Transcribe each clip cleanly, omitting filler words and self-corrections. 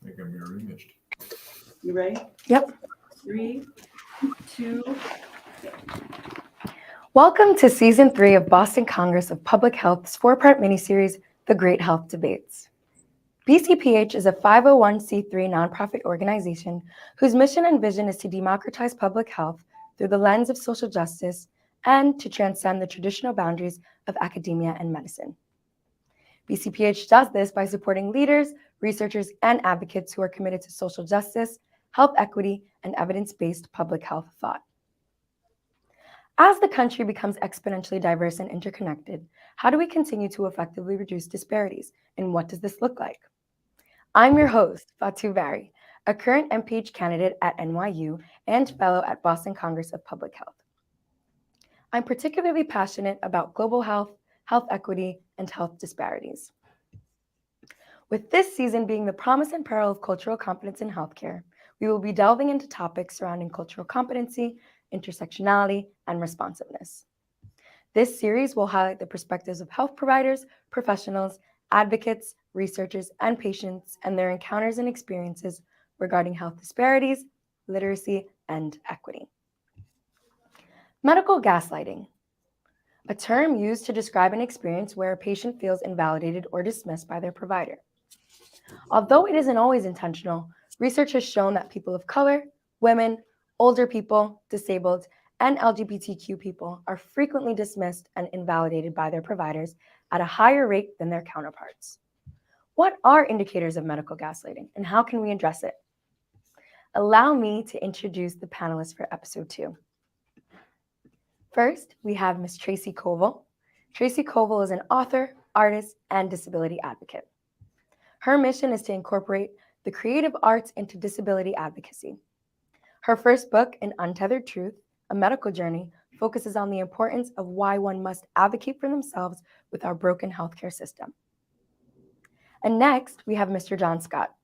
I think I'm mirror imaged. You ready? Yep. 3, 2. Welcome to Season 3 of Boston Congress of Public Health's 4-part miniseries, The Great Health Debates. BCPH is a 501c3 nonprofit organization whose mission and vision is to democratize public health through the lens of social justice and to transcend the traditional boundaries of academia and medicine. BCPH does this by supporting leaders, researchers, and advocates who are committed to social justice, health equity, and evidence-based public health thought. As the country becomes exponentially diverse and interconnected, how do we continue to effectively reduce disparities, and what does this look like? I'm your host, Fatu Bari, a current MPH candidate at NYU and fellow at Boston Congress of Public Health. I'm particularly passionate about global health, health equity, and health disparities. With this season being the promise and peril of cultural competence in healthcare, we will be delving into topics surrounding cultural competency, intersectionality, and responsiveness. This series will highlight the perspectives of health providers, professionals, advocates, researchers, and patients, and their encounters and experiences regarding health disparities, literacy, and equity. Medical gaslighting, a term used to describe an experience where a patient feels invalidated or dismissed by their provider. Although it isn't always intentional, research has shown that people of color, women, older people, disabled, and LGBTQ people are frequently dismissed and invalidated by their providers at a higher rate than their counterparts. What are indicators of medical gaslighting, and how can we address it? Allow me to introduce the panelists for episode 2. First, we have Ms. Tracy Koval. Tracy Koval is an author, artist, and disability advocate. Her mission is to incorporate the creative arts into disability advocacy. Her first book, An Untethered Truth, A Medical Journey, focuses on the importance of why one must advocate for themselves with our broken healthcare system. And next, we have Mr. John Scott.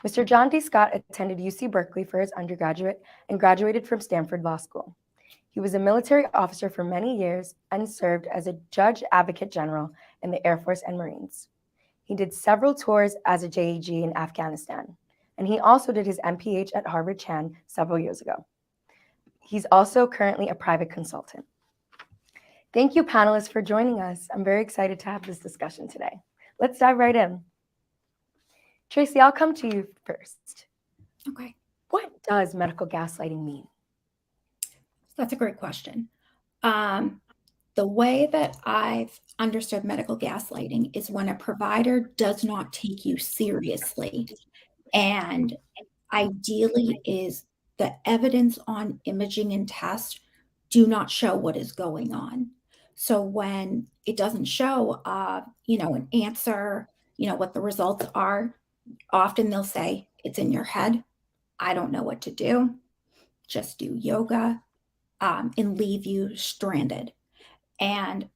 Mr. John D. Scott attended UC Berkeley for his undergraduate and graduated from Stanford Law School. He was a military officer for many years and served as a judge advocate general in the Air Force and Marines. He did several tours as a JAG in Afghanistan, and he also did his MPH at Harvard Chan several years ago. He's also currently a private consultant. Thank you, panelists, for joining us. I'm very excited to have this discussion today. Let's dive right in. Tracy, I'll come to you first. Okay. What does medical gaslighting mean? That's a great question. The way that I've understood medical gaslighting is when a provider does not take you seriously, and ideally is the evidence on imaging and tests do not show what is going on. So when it doesn't show, an answer, what the results are, often they'll say, it's in your head. I don't know what to do. Just do yoga, and leave you stranded. And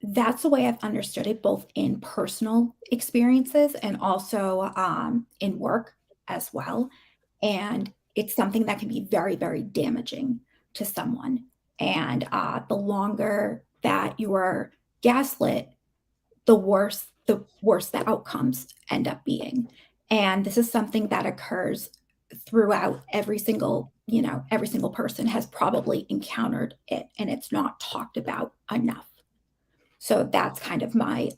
that's the way I've understood it, both in personal experiences and also in work as well. And it's something that can be very, very damaging to someone. And the longer that you are gaslit, the worse the outcomes end up being. And this is something that occurs throughout every single person has probably encountered it, and it's not talked about enough. So that's kind of my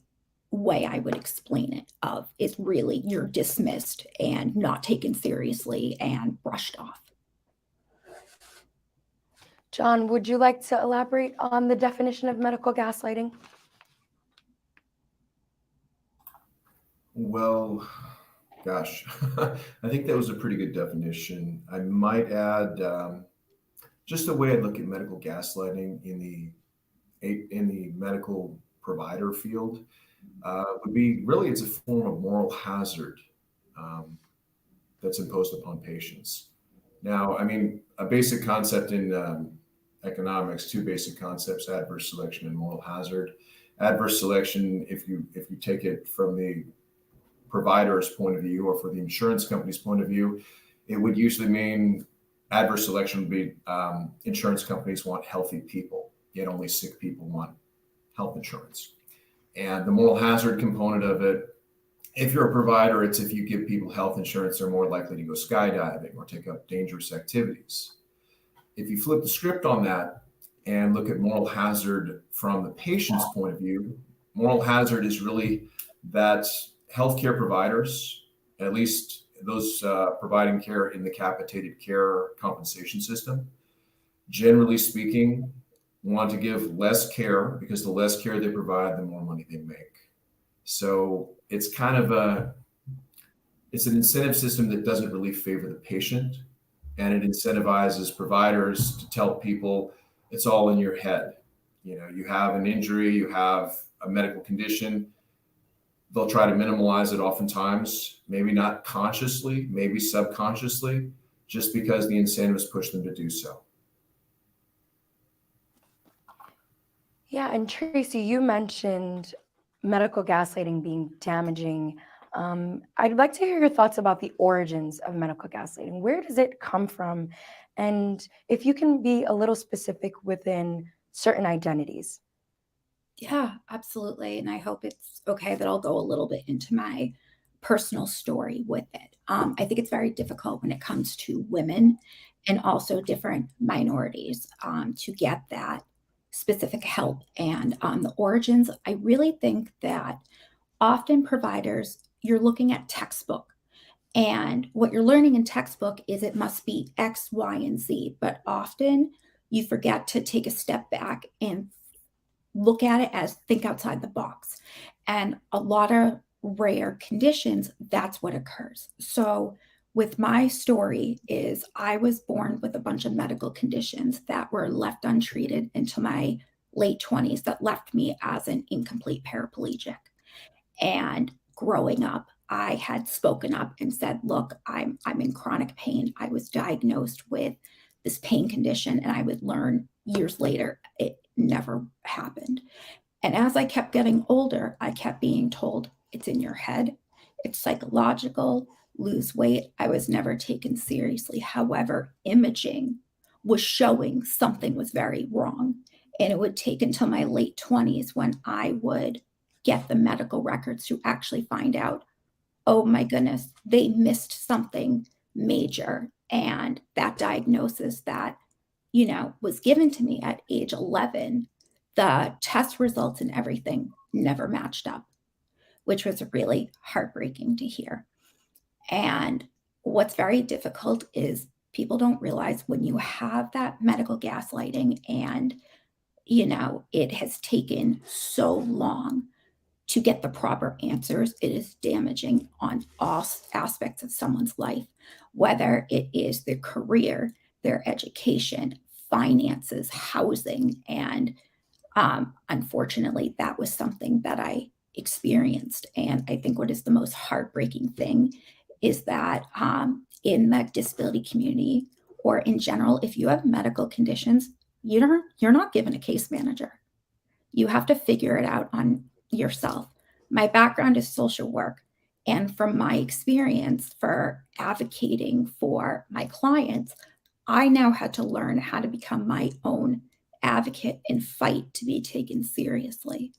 way I would explain it is really you're dismissed and not taken seriously and brushed off. John, would you like to elaborate on the definition of medical gaslighting? Well, gosh, I think that was a pretty good definition. I might add just the way I look at medical gaslighting in the medical provider field would be really it's a form of moral hazard that's imposed upon patients. Now, I mean, a basic concept in economics, two basic concepts: adverse selection and moral hazard. Adverse selection, if you take it from the provider's point of view or for the insurance company's point of view, it would usually mean adverse selection would be insurance companies want healthy people, yet only sick people want health insurance. And the moral hazard component of it If you're a provider, it's if you give people health insurance, they're more likely to go skydiving or take up dangerous activities. If you flip the script on that and look at moral hazard from the patient's point of view, moral hazard is really that healthcare providers, at least those providing care in the capitated care compensation system, generally speaking, want to give less care because the less care they provide, the more money they make. So it's kind of it's an incentive system that doesn't really favor the patient, and it incentivizes providers to tell people it's all in your head. You know, you have an injury, you have a medical condition. They'll try to minimize it oftentimes, maybe not consciously, maybe subconsciously, just because the incentives push them to do so. Yeah, and Tracy, you mentioned medical gaslighting being damaging. I'd like to hear your thoughts about the origins of medical gaslighting. Where does it come from? And if you can be a little specific within certain identities. Yeah, absolutely. And I hope it's okay that I'll go a little bit into my personal story with it. I think it's very difficult when it comes to women and also different minorities to get that specific help. And the origins, I really think that often providers, you're looking at textbook. And what you're learning in textbook is it must be X, Y, and Z. But often you forget to take a step back and look at it as think outside the box. And a lot of rare conditions, that's what occurs. So with my story is I was born with a bunch of medical conditions that were left untreated into my late 20s that left me as an incomplete paraplegic. And growing up, I had spoken up and said, look, I'm in chronic pain. I was diagnosed with this pain condition, and I would learn years later it never happened. And as I kept getting older, I kept being told it's in your head, it's psychological, lose weight. I was never taken seriously. However, imaging was showing something was very wrong. And it would take until my late 20s when I would get the medical records to actually find out, oh my goodness, they missed something major. And that diagnosis that, was given to me at age 11, the test results and everything never matched up, which was really heartbreaking to hear. And what's very difficult is people don't realize when you have that medical gaslighting and, it has taken so long to get the proper answers, it is damaging on all aspects of someone's life, whether it is their career, their education, finances, housing. And unfortunately, that was something that I experienced. And I think what is the most heartbreaking thing is that in the disability community or in general, if you have medical conditions, you're not given a case manager. You have to figure it out on yourself. My background is social work. And from my experience for advocating for my clients, I now had to learn how to become my own advocate and fight to be taken seriously.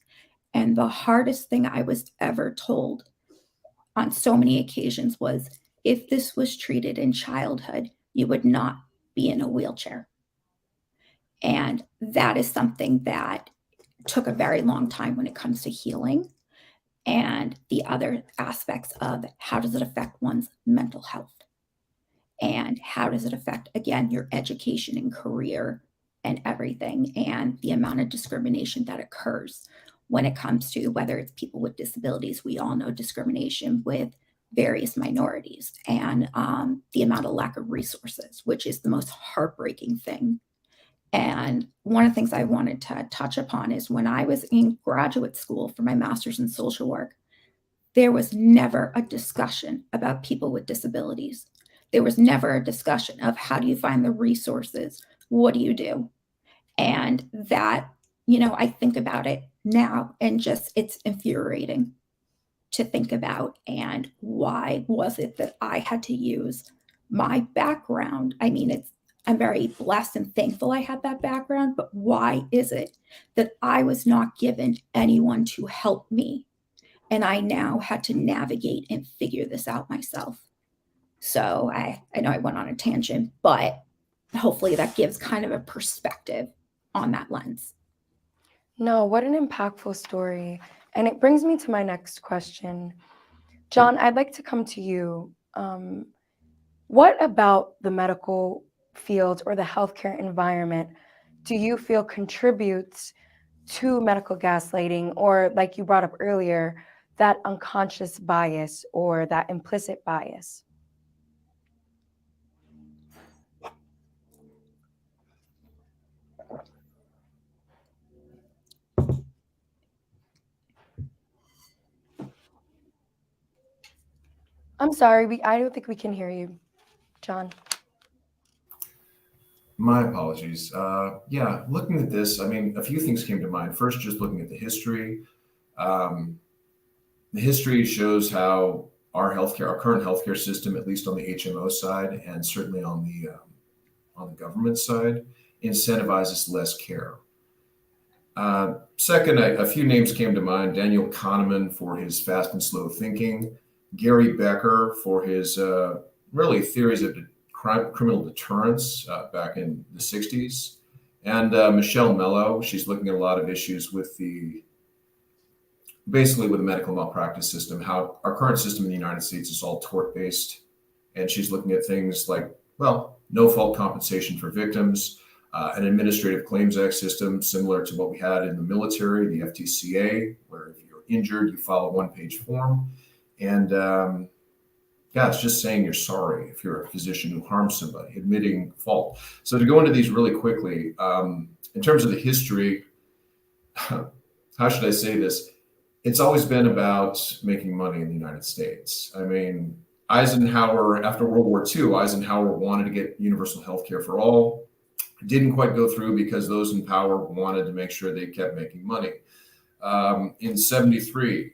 And the hardest thing I was ever told on so many occasions was if this was treated in childhood, you would not be in a wheelchair. And that is something that took a very long time when it comes to healing and the other aspects of how does it affect one's mental health and how does it affect, again, your education and career and everything, and the amount of discrimination that occurs when it comes to whether it's people with disabilities. We all know discrimination with various minorities and the amount of lack of resources, which is the most heartbreaking thing. And one of the things I wanted to touch upon is when I was in graduate school for my master's in social work, there was never a discussion about people with disabilities. There was never a discussion of how do you find the resources? What do you do? And that, I think about it now and just it's infuriating to think about. And why was it that I had to use my background? I mean, I'm very blessed and thankful I had that background, but why is it that I was not given anyone to help me? And I now had to navigate and figure this out myself. So I know I went on a tangent, but hopefully that gives kind of a perspective on that lens. No, what an impactful story. And it brings me to my next question. John, I'd like to come to you. What about the medical field or the healthcare environment do you feel contributes to medical gaslighting, or like you brought up earlier, that unconscious bias or that implicit bias? I'm sorry, I don't think we can hear you, John. My apologies. Yeah, looking at this, I mean, a few things came to mind. First, just looking at the history. The history shows how our current healthcare system, at least on the HMO side, and certainly on the government side, incentivizes less care. Second, a few names came to mind. Daniel Kahneman for his fast and slow thinking, Gary Becker for his really theories of criminal deterrence back in the 60s, and Michelle Mello. She's looking at a lot of issues with basically with the medical malpractice system, how our current system in the United States is all tort-based. And she's looking at things like, well, no-fault compensation for victims, an administrative claims act system similar to what we had in the military, the FTCA, where if you're injured, you file a one-page form. And it's just saying you're sorry if you're a physician who harmed somebody, admitting fault. So to go into these really quickly, in terms of the history, how should I say this? It's always been about making money in the United States. I mean, Eisenhower, after World War II, Eisenhower wanted to get universal health care for all. It didn't quite go through because those in power wanted to make sure they kept making money. In 73,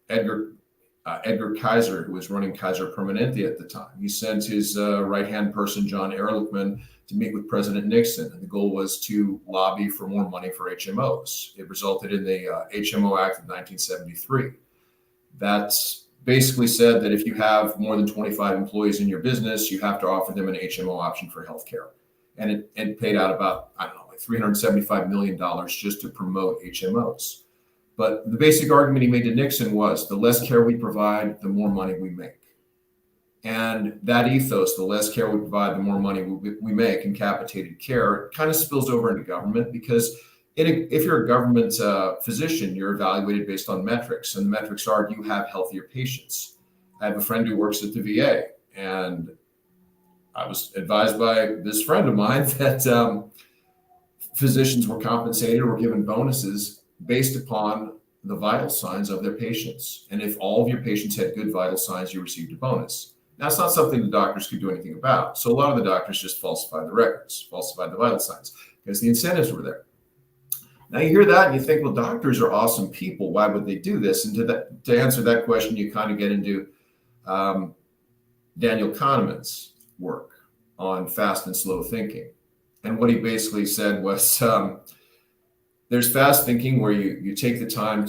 Edgar Kaiser, who was running Kaiser Permanente at the time, he sent his right-hand person, John Ehrlichman, to meet with President Nixon. And the goal was to lobby for more money for HMOs. It resulted in the HMO Act of 1973. That basically said that if you have more than 25 employees in your business, you have to offer them an HMO option for healthcare. And it paid out about, like $375 million just to promote HMOs. But the basic argument he made to Nixon was the less care we provide, the more money we make. And that ethos, the less care we provide, the more money we make in capitated care, kind of spills over into government because if you're a government physician, you're evaluated based on metrics. And the metrics are, do you have healthier patients? I have a friend who works at the VA, and I was advised by this friend of mine that physicians were compensated or given bonuses based upon the vital signs of their patients. And if all of your patients had good vital signs, you received a bonus. That's not something the doctors could do anything about. So a lot of the doctors just falsified the records, falsified the vital signs, because the incentives were there. Now you hear that and you think, well, doctors are awesome people. Why would they do this? And to answer that question, you kind of get into Daniel Kahneman's work on fast and slow thinking. And what he basically said was, there's fast thinking where you take the time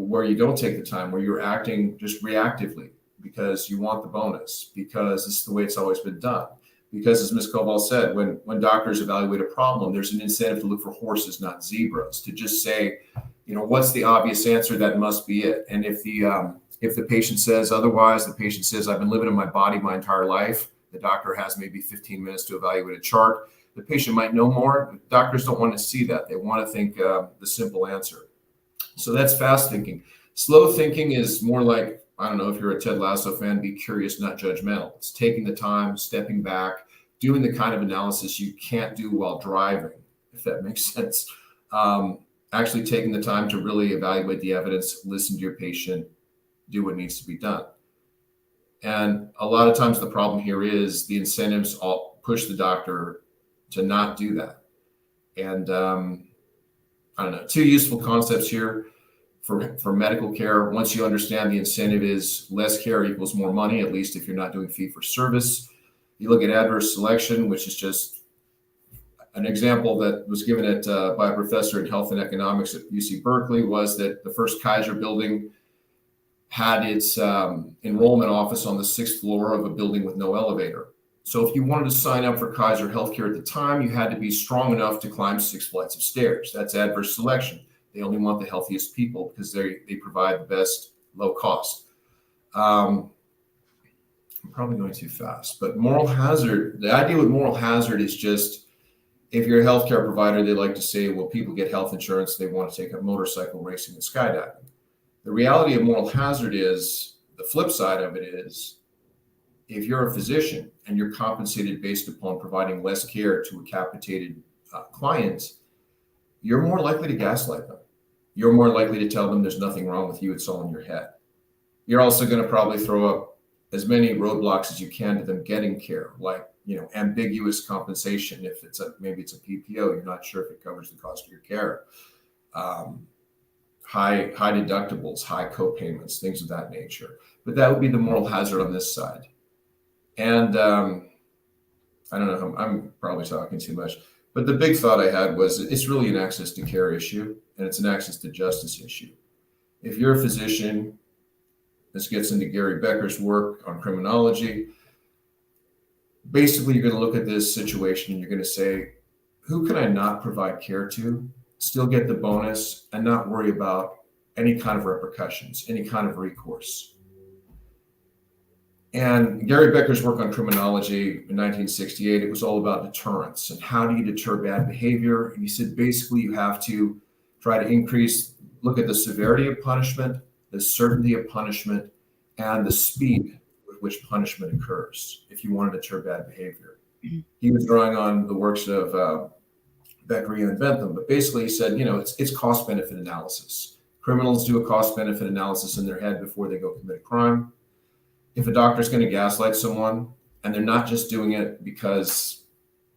where you don't take the time, where you're acting just reactively because you want the bonus, because this is the way it's always been done. Because as Ms. Koval said, when doctors evaluate a problem, there's an incentive to look for horses, not zebras, to just say, what's the obvious answer? That must be it. And if the patient says otherwise, the patient says, I've been living in my body my entire life. The doctor has maybe 15 minutes to evaluate a chart. The patient might know more. Doctors don't want to see that. They want to think the simple answer. So that's fast thinking. Slow thinking is more like, I don't know if you're a Ted Lasso fan, be curious, not judgmental. It's taking the time, stepping back, doing the kind of analysis you can't do while driving, if that makes sense. Actually taking the time to really evaluate the evidence, listen to your patient, do what needs to be done. And a lot of times the problem here is the incentives all push the doctor to not do that. And I don't know, two useful concepts here for medical care. Once you understand the incentive is less care equals more money, at least if you're not doing fee for service. You look at adverse selection, which is just an example that was given by a professor in health and economics at UC Berkeley, was that the first Kaiser building had its enrollment office on the 6th floor of a building with no elevator. So if you wanted to sign up for Kaiser Healthcare at the time, you had to be strong enough to climb 6 flights of stairs. That's adverse selection. They only want the healthiest people because they provide the best low cost. I'm probably going too fast, but moral hazard, the idea with moral hazard is just, if you're a healthcare provider, they like to say, well, people get health insurance, they want to take up motorcycle racing and skydiving. The reality of moral hazard is, the flip side of it is, if you're a physician and you're compensated based upon providing less care to a capitated client, you're more likely to gaslight them. You're more likely to tell them there's nothing wrong with you, it's all in your head. You're also going to probably throw up as many roadblocks as you can to them getting care, like, ambiguous compensation. If maybe it's a PPO, you're not sure if it covers the cost of your care. High deductibles, high co-payments, things of that nature. But that would be the moral hazard on this side. And I don't know, I'm probably talking too much, but the big thought I had was, it's really an access to care issue, and it's an access to justice issue. If you're a physician, this gets into Gary Becker's work on criminology. Basically, you're going to look at this situation and you're going to say, who can I not provide care to, still get the bonus, and not worry about any kind of repercussions, any kind of recourse? And Gary Becker's work on criminology in 1968, it was all about deterrence and how do you deter bad behavior. And he said, basically, you have to try to look at the severity of punishment, the certainty of punishment, and the speed with which punishment occurs if you want to deter bad behavior. He was drawing on the works of Becker and Bentham, but basically he said, it's cost-benefit analysis. Criminals do a cost-benefit analysis in their head before they go commit a crime. If a doctor's going to gaslight someone, and they're not just doing it because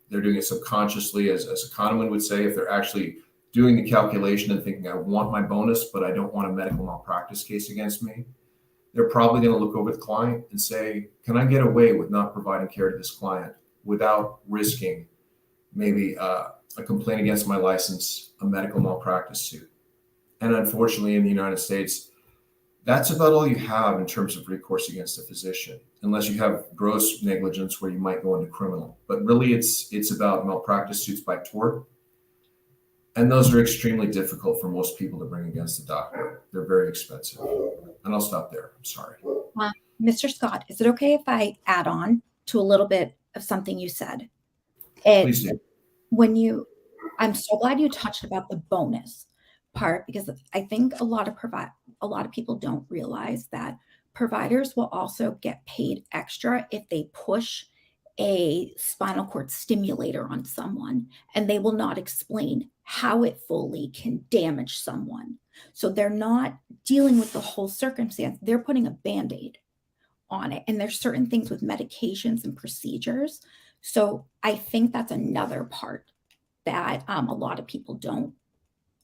they're doing it subconsciously, as a Kahneman would say, if they're actually doing the calculation and thinking, I want my bonus, but I don't want a medical malpractice case against me, they're probably going to look over the client and say, can I get away with not providing care to this client without risking maybe a complaint against my license, a medical malpractice suit? And unfortunately, in the United States, that's about all you have in terms of recourse against a physician, unless you have gross negligence where you might go into criminal. But really, it's about malpractice suits by tort. And those are extremely difficult for most people to bring against the doctor. They're very expensive. And I'll stop there. I'm sorry. Mr. Scott, is it okay if I add on to a little bit of something you said? Please do. I'm so glad you touched about the bonus part, because I think a lot of people don't realize that providers will also get paid extra if they push a spinal cord stimulator on someone, and they will not explain how it fully can damage someone. So they're not dealing with the whole circumstance. They're putting a Band-Aid on it. And there's certain things with medications and procedures. So I think that's another part that a lot of people don't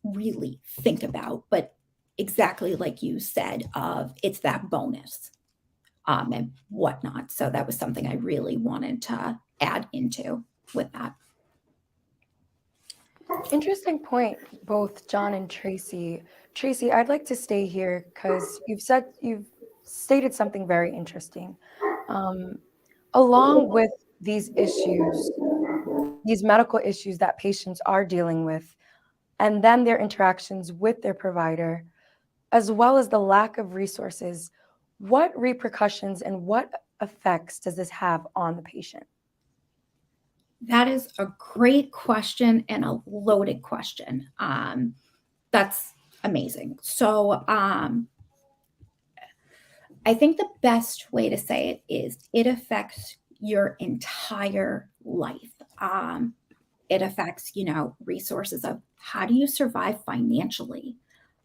really think about, but exactly like you said, it's that bonus and whatnot. So that was something I really wanted to add into with that. Interesting point, both John and Tracy. Tracy, I'd like to stay here because you've stated something very interesting. Along with these issues, these medical issues that patients are dealing with, and then their interactions with their provider, as well as the lack of resources, what repercussions and what effects does this have on the patient? That is a great question and a loaded question. That's amazing. So I think the best way to say it is it affects your entire life. It affects, resources of how do you survive financially?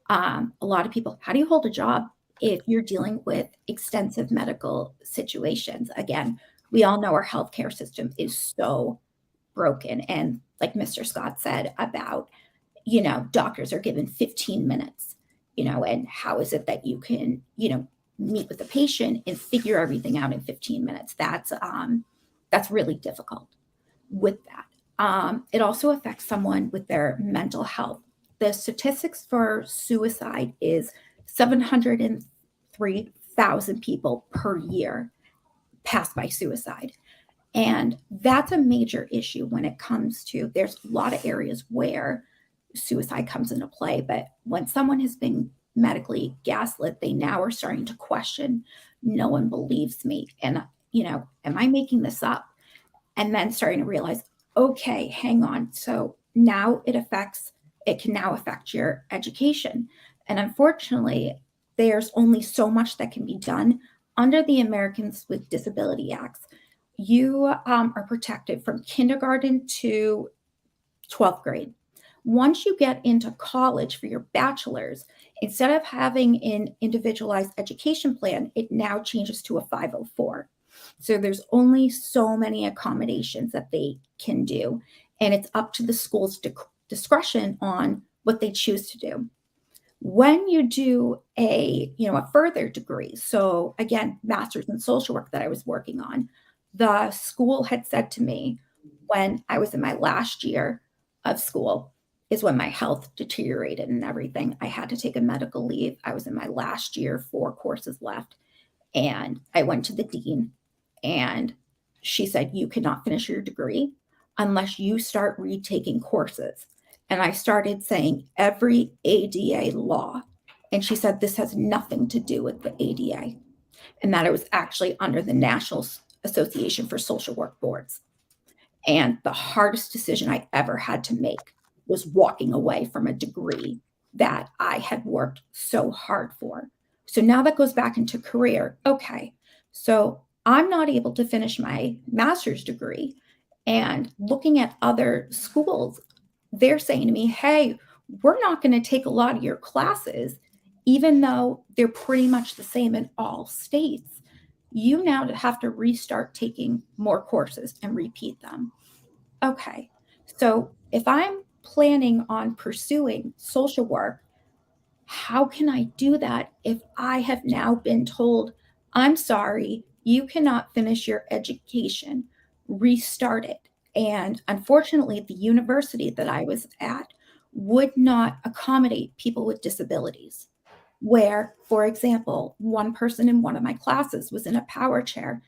A lot of people, how do you hold a job if you're dealing with extensive medical situations? Again, we all know our healthcare system is so broken. And like Mr. Scott said about, doctors are given 15 minutes, and how is it that you can, meet with the patient and figure everything out in 15 minutes? That's really difficult with that. It also affects someone with their mental health. The statistics for suicide is 3,000 people per year pass by suicide. And that's a major issue when it comes to, there's a lot of areas where suicide comes into play, but when someone has been medically gaslit, they now are starting to question, no one believes me. And, am I making this up? And then starting to realize, okay, hang on. So now it can now affect your education. And unfortunately, there's only so much that can be done under the Americans with Disability Acts. You are protected from kindergarten to 12th grade. Once you get into college for your bachelor's, instead of having an individualized education plan, it now changes to a 504. So there's only so many accommodations that they can do, and it's up to the school's discretion on what they choose to do. When you do a further degree, so again, master's in social work that I was working on, the school had said to me when I was in my last year of school is when my health deteriorated and everything. I had to take a medical leave. I was in my last year, 4 courses left. And I went to the dean and she said, you cannot finish your degree unless you start retaking courses. And I started saying every ADA law. And she said, this has nothing to do with the ADA. And that it was actually under the National Association for Social Work Boards. And the hardest decision I ever had to make was walking away from a degree that I had worked so hard for. So now that goes back into career. Okay, so I'm not able to finish my master's degree. And looking at other schools, they're saying to me, hey, we're not going to take a lot of your classes, even though they're pretty much the same in all states. You now have to restart taking more courses and repeat them. Okay, so if I'm planning on pursuing social work, how can I do that if I have now been told, I'm sorry, you cannot finish your education, restart it? And unfortunately, the university that I was at would not accommodate people with disabilities. Where, for example, one person in one of my classes was in a power chair.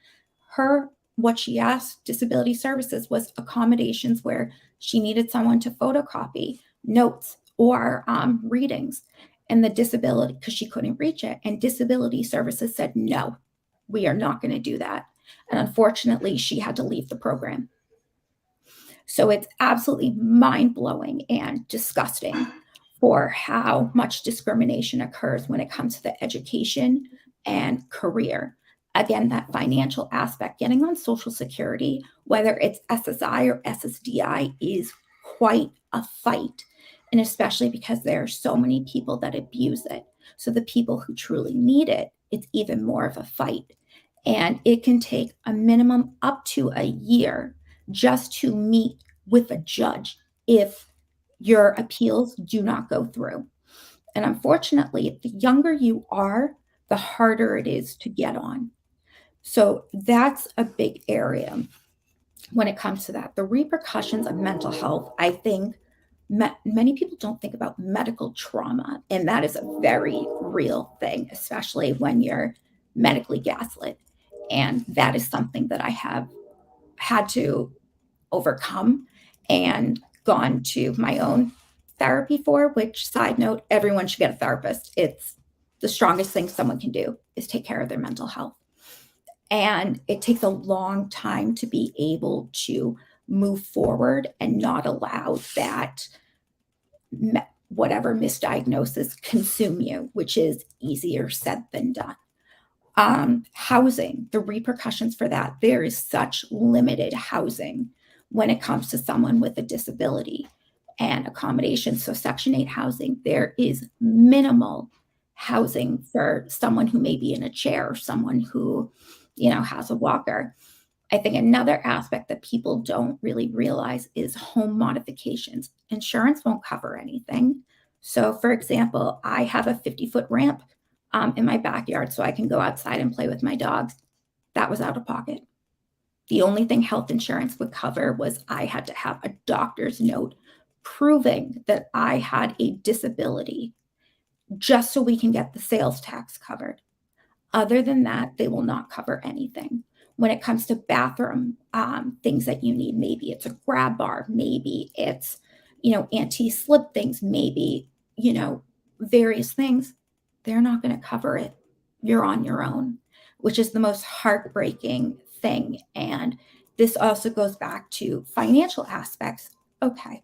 What she asked disability services was accommodations where she needed someone to photocopy notes or readings, and the disability, because she couldn't reach it, and disability services said, no, we are not going to do that. And unfortunately, she had to leave the program. So it's absolutely mind-blowing and disgusting for how much discrimination occurs when it comes to the education and career. Again, that financial aspect, getting on Social Security, whether it's SSI or SSDI, is quite a fight. And especially because there are so many people that abuse it. So the people who truly need it, it's even more of a fight. And it can take a minimum up to a year just to meet with a judge if your appeals do not go through. And unfortunately, the younger you are, the harder it is to get on. So that's a big area when it comes to that. The repercussions of mental health, I think many people don't think about medical trauma, and that is a very real thing, especially when you're medically gaslit. And that is something that I have had to overcome and gone to my own therapy for, which, side note, everyone should get a therapist. It's the strongest thing someone can do is take care of their mental health. And it takes a long time to be able to move forward and not allow that whatever misdiagnosis consume you, which is easier said than done. Housing, the repercussions for that, there is such limited housing when it comes to someone with a disability and accommodation. So Section 8 housing, there is minimal housing for someone who may be in a chair or someone who, has a walker. I think another aspect that people don't really realize is home modifications. Insurance won't cover anything. So for example, I have a 50-foot ramp in my backyard so I can go outside and play with my dogs. That was out of pocket. The only thing health insurance would cover was I had to have a doctor's note proving that I had a disability just so we can get the sales tax covered. Other than that, they will not cover anything. When it comes to bathroom things that you need, maybe it's a grab bar, maybe it's, anti-slip things, maybe, various things, they're not going to cover it. You're on your own, which is the most heartbreaking thing. And this also goes back to financial aspects. Okay,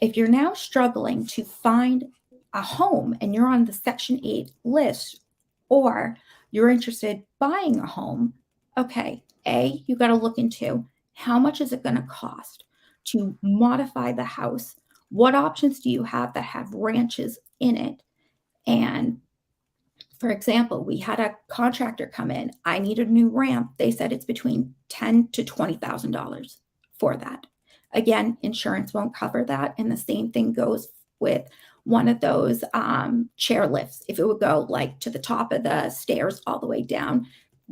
if you're now struggling to find a home and you're on the Section 8 list, or you're interested buying a home, okay, you got to look into how much is it going to cost to modify the house? What options do you have that have ranches in it? And for example, we had a contractor come in. I need a new ramp. They said it's between $10,000 to $20,000 for that. Again, insurance won't cover that. And the same thing goes with one of those chair lifts. If it would go like to the top of the stairs all the way down,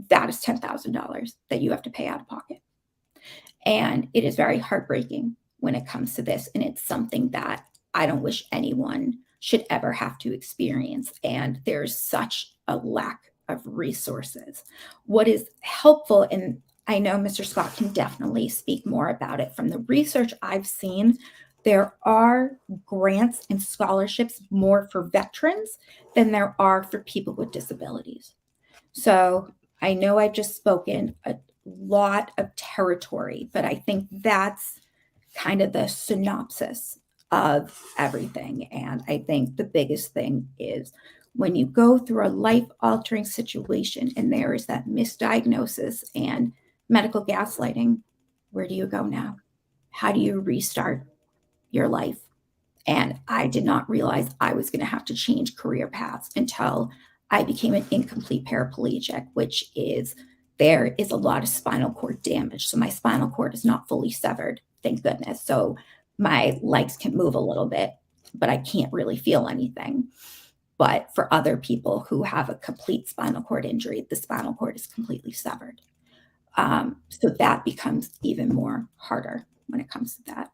that is $10,000 that you have to pay out of pocket. And it is very heartbreaking when it comes to this. And it's something that I don't wish anyone should ever have to experience. And there's such a lack of resources. What is helpful, and I know Mr. Scott can definitely speak more about it, from the research I've seen, there are grants and scholarships more for veterans than there are for people with disabilities. So I know I've just spoken a lot of territory, but I think that's kind of the synopsis of everything. And I think the biggest thing is when you go through a life-altering situation and there is that misdiagnosis and medical gaslighting, where do you go now? How do you restart your life? And I did not realize I was going to have to change career paths until I became an incomplete paraplegic, which is there is a lot of spinal cord damage. So my spinal cord is not fully severed, thank goodness. So my legs can move a little bit, but I can't really feel anything. But for other people who have a complete spinal cord injury, the spinal cord is completely severed. So that becomes even more harder when it comes to that.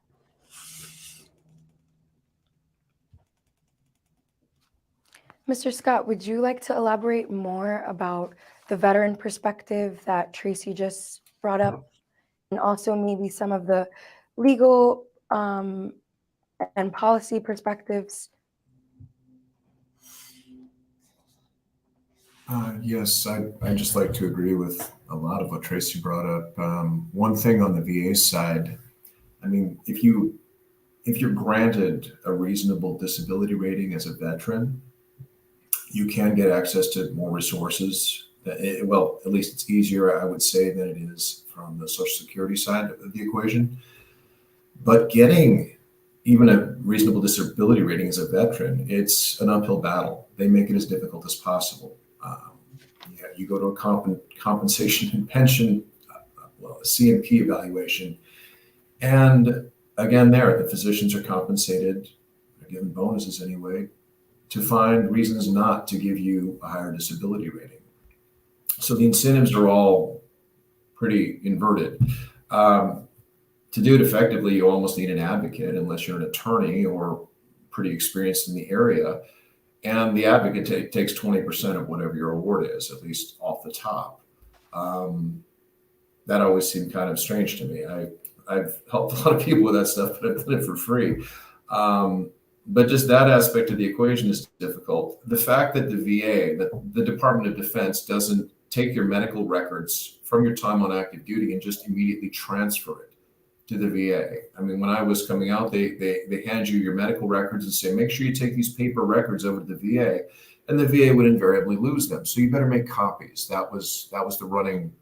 Mr. Scott, would you like to elaborate more about the veteran perspective that Tracy just brought up, and also maybe some of the legal and policy perspectives? Yes, I just like to agree with a lot of what Tracy brought up. One thing on the VA side, I mean, if you're granted a reasonable disability rating as a veteran, you can get access to more resources. Well, at least it's easier, I would say, than it is from the Social Security side of the equation. But getting even a reasonable disability rating as a veteran, it's an uphill battle. They make it as difficult as possible. You go to a compensation and pension, a CMP evaluation, and again, the physicians are compensated, they're given bonuses anyway, to find reasons not to give you a higher disability rating. So the incentives are all pretty inverted. To do it effectively, you almost need an advocate, unless you're an attorney or pretty experienced in the area. And the advocate takes 20% of whatever your award is, at least off the top. That always seemed kind of strange to me. I've helped a lot of people with that stuff, but I've done it for free. But just that aspect of the equation is difficult. The fact that the VA, that the Department of Defense, doesn't take your medical records from your time on active duty and just immediately transfer it to the VA. I mean, when I was coming out, they hand you your medical records and say, make sure you take these paper records over to the VA, and the VA would invariably lose them. So you better make copies. That was the running,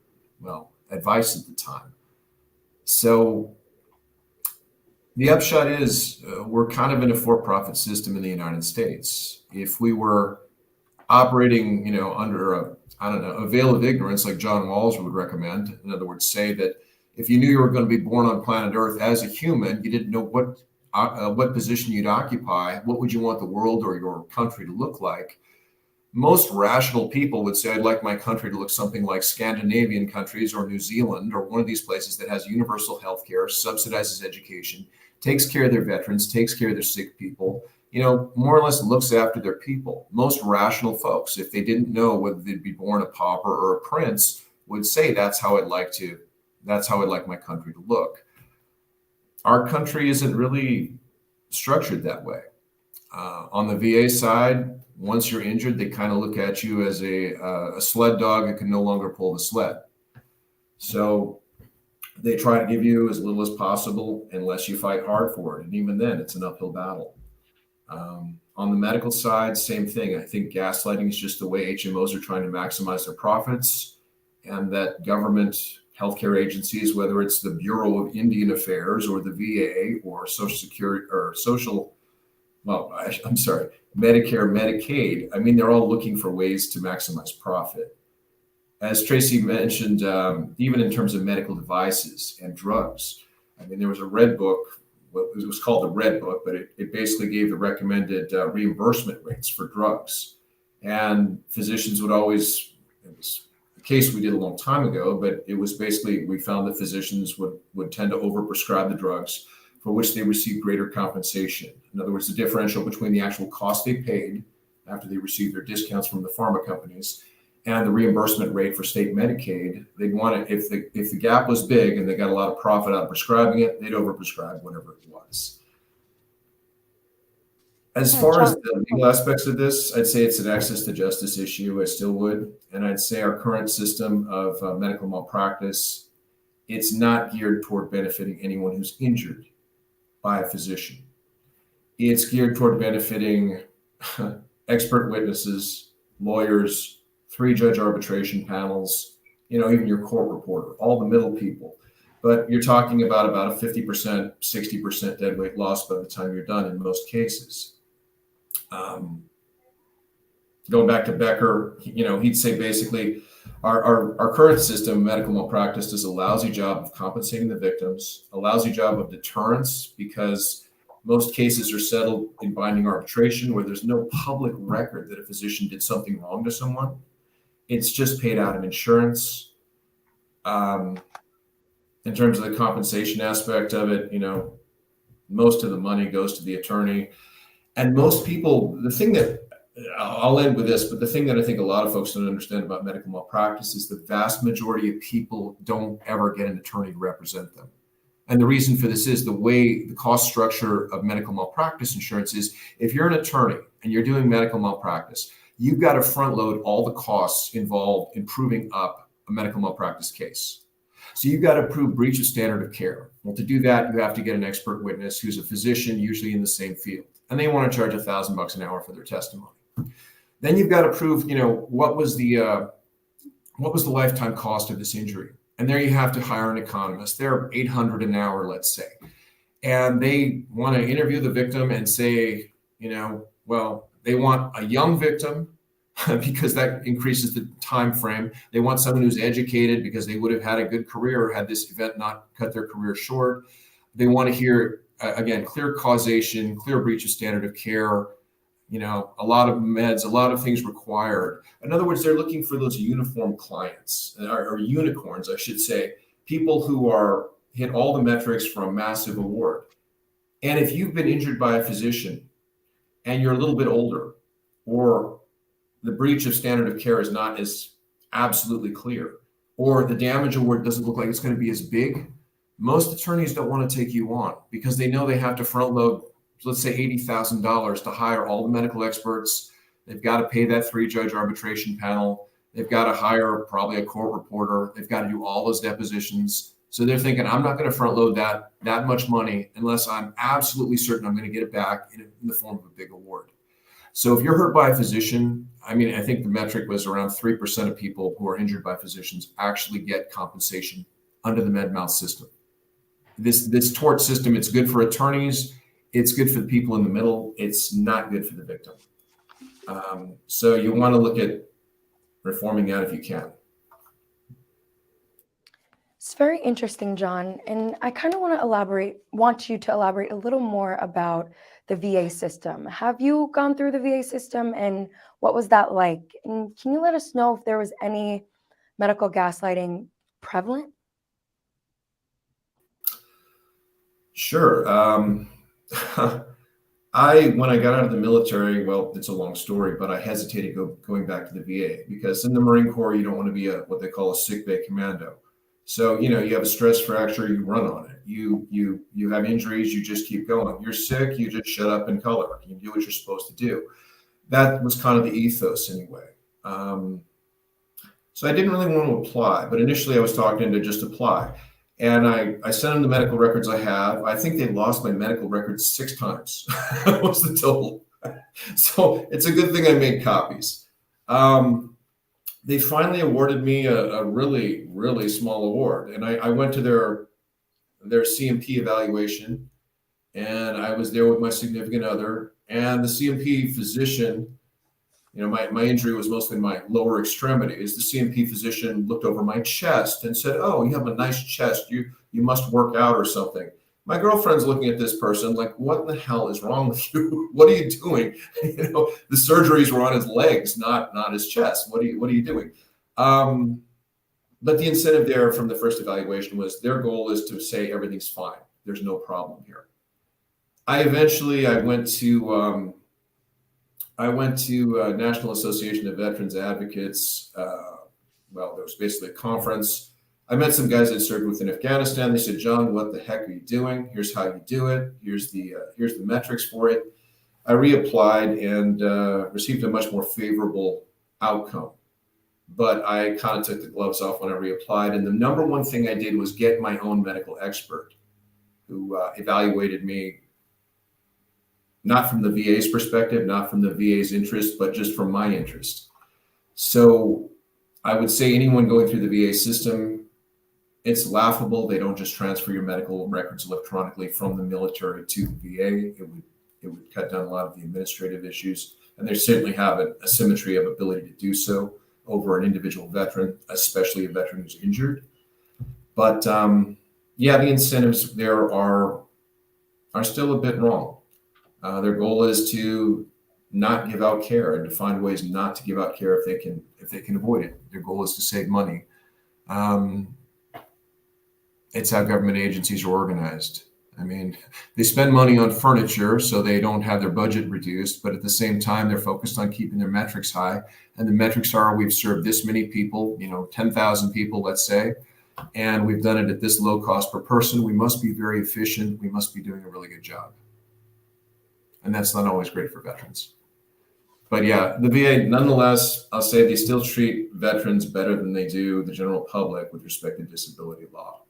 advice at the time. So the upshot is we're kind of in a for-profit system in the United States. If we were operating, under a veil of ignorance, like John Walls would recommend, in other words, say that if you knew you were going to be born on planet Earth as a human, you didn't know what position you'd occupy, what would you want the world or your country to look like? Most rational people would say, I'd like my country to look something like Scandinavian countries or New Zealand, or one of these places that has universal health care, subsidizes education, takes care of their veterans, takes care of their sick people, more or less looks after their people. Most rational folks, if they didn't know whether they'd be born a pauper or a prince, would say that's how I'd like my country to look. Our country isn't really structured that way. On the VA side, once you're injured, they kind of look at you as a sled dog that can no longer pull the sled. So they try to give you as little as possible unless you fight hard for it. And even then, it's an uphill battle. On the medical side, same thing. I think gaslighting is just the way HMOs are trying to maximize their profits, and that government healthcare agencies, whether it's the Bureau of Indian Affairs or the VA or Social Security or Medicare, Medicaid, I mean, they're all looking for ways to maximize profit. As Tracy mentioned, even in terms of medical devices and drugs, I mean, there was a red book, it was called the Red Book, but it basically gave the recommended reimbursement rates for drugs. And physicians would always, it was a case we did a long time ago, but it was basically, we found that physicians would tend to overprescribe the drugs for which they receive greater compensation. In other words, the differential between the actual cost they paid after they received their discounts from the pharma companies and the reimbursement rate for state Medicaid. They'd want to, if the gap was big and they got a lot of profit out of prescribing it, they'd overprescribe whatever it was. As far as the legal aspects of this, I'd say it's an access to justice issue. I still would. And I'd say our current system of medical malpractice, it's not geared toward benefiting anyone who's injured by a physician. It's geared toward benefiting expert witnesses, lawyers, 3-judge arbitration panels, even your court reporter, all the middle people. But you're talking about a 50%, 60% dead weight loss by the time you're done in most cases. Going back to Becker, he'd say basically our current system of medical malpractice does a lousy job of compensating the victims, a lousy job of deterrence, because most cases are settled in binding arbitration where there's no public record that a physician did something wrong to someone. It's just paid out of insurance. In terms of the compensation aspect of it, most of the money goes to the attorney. And most people, the thing that, I'll end with this, but the thing that I think a lot of folks don't understand about medical malpractice is the vast majority of people don't ever get an attorney to represent them. And the reason for this is the way the cost structure of medical malpractice insurance is, if you're an attorney and you're doing medical malpractice, you've got to front load all the costs involved in proving up a medical malpractice case. So you've got to prove breach of standard of care. Well, to do that, you have to get an expert witness who's a physician, usually in the same field, and they want to charge $1,000 an hour for their testimony. Then you've got to prove, what was the lifetime cost of this injury, and there you have to hire an economist. They're $800 an hour, let's say, and they want to interview the victim and say, they want a young victim because that increases the time frame. They want someone who's educated because they would have had a good career had this event not cut their career short. They want to hear, again, clear causation, clear breach of standard of care, a lot of meds, a lot of things required. In other words, they're looking for those uniform clients, or unicorns, I should say, people who hit all the metrics for a massive award. And if you've been injured by a physician and you're a little bit older, or the breach of standard of care is not as absolutely clear, or the damage award doesn't look like it's going to be as big, most attorneys don't want to take you on because they know they have to front load, let's say $80,000 to hire all the medical experts. They've got to pay that 3-judge arbitration panel. They've got to hire probably a court reporter. They've got to do all those depositions. So they're thinking, I'm not going to front load that much money unless I'm absolutely certain I'm going to get it back in the form of a big award. So if you're hurt by a physician, I think the metric was around 3% of people who are injured by physicians actually get compensation under the Med-Mal system. This tort system, it's good for attorneys. It's good for the people in the middle. It's not good for the victim. So you want to look at reforming that if you can. It's very interesting, John. And I kind of want you to elaborate a little more about the VA system. Have you gone through the VA system, and what was that like? And can you let us know if there was any medical gaslighting prevalent? Sure. When I got out of the military, well, it's a long story, but I hesitated going back to the VA because in the Marine Corps, you don't want to be what they call a sick bay commando. So, you have a stress fracture, you run on it. You have injuries, you just keep going. You're sick, you just shut up and color. You do what you're supposed to do. That was kind of the ethos anyway. So I didn't really want to apply, but initially I was talking to just apply. And I sent them the medical records I have. I think they lost my medical records 6 times. That was the total. So it's a good thing I made copies. They finally awarded me a really, really small award. And I went to their CMP evaluation, and I was there with my significant other. And the CMP physician, my injury was mostly my lower extremities. The CMP physician looked over my chest and said, "Oh, you have a nice chest. You must work out or something." My girlfriend's looking at this person like, "What the hell is wrong with you? What are you doing?" The surgeries were on his legs, not his chest. What are you doing? But the incentive there from the first evaluation was their goal is to say everything's fine. There's no problem here. I went to National Association of Veterans Advocates. Well, there was basically a conference. I met some guys that served within Afghanistan. They said, "John, what the heck are you doing? Here's how you do it. Here's the metrics for it." I reapplied and received a much more favorable outcome. But I kind of took the gloves off when I reapplied. And the number one thing I did was get my own medical expert who evaluated me, not from the VA's perspective, not from the VA's interest, but just from my interest. So I would say anyone going through the VA system, it's laughable. They don't just transfer your medical records electronically from the military to the VA. It would cut down a lot of the administrative issues. And they certainly have a symmetry of ability to do so over an individual veteran, especially a veteran who's injured. But yeah, the incentives there are still a bit wrong. Their goal is to not give out care and to find ways not to give out care if they can avoid it. Their goal is to save money. It's how government agencies are organized. I mean, they spend money on furniture so they don't have their budget reduced, but at the same time, they're focused on keeping their metrics high. And the metrics are we've served this many people, 10,000 people, let's say, and we've done it at this low cost per person. We must be very efficient. We must be doing a really good job. And that's not always great for veterans. But yeah, the VA, nonetheless, I'll say they still treat veterans better than they do the general public with respect to disability law.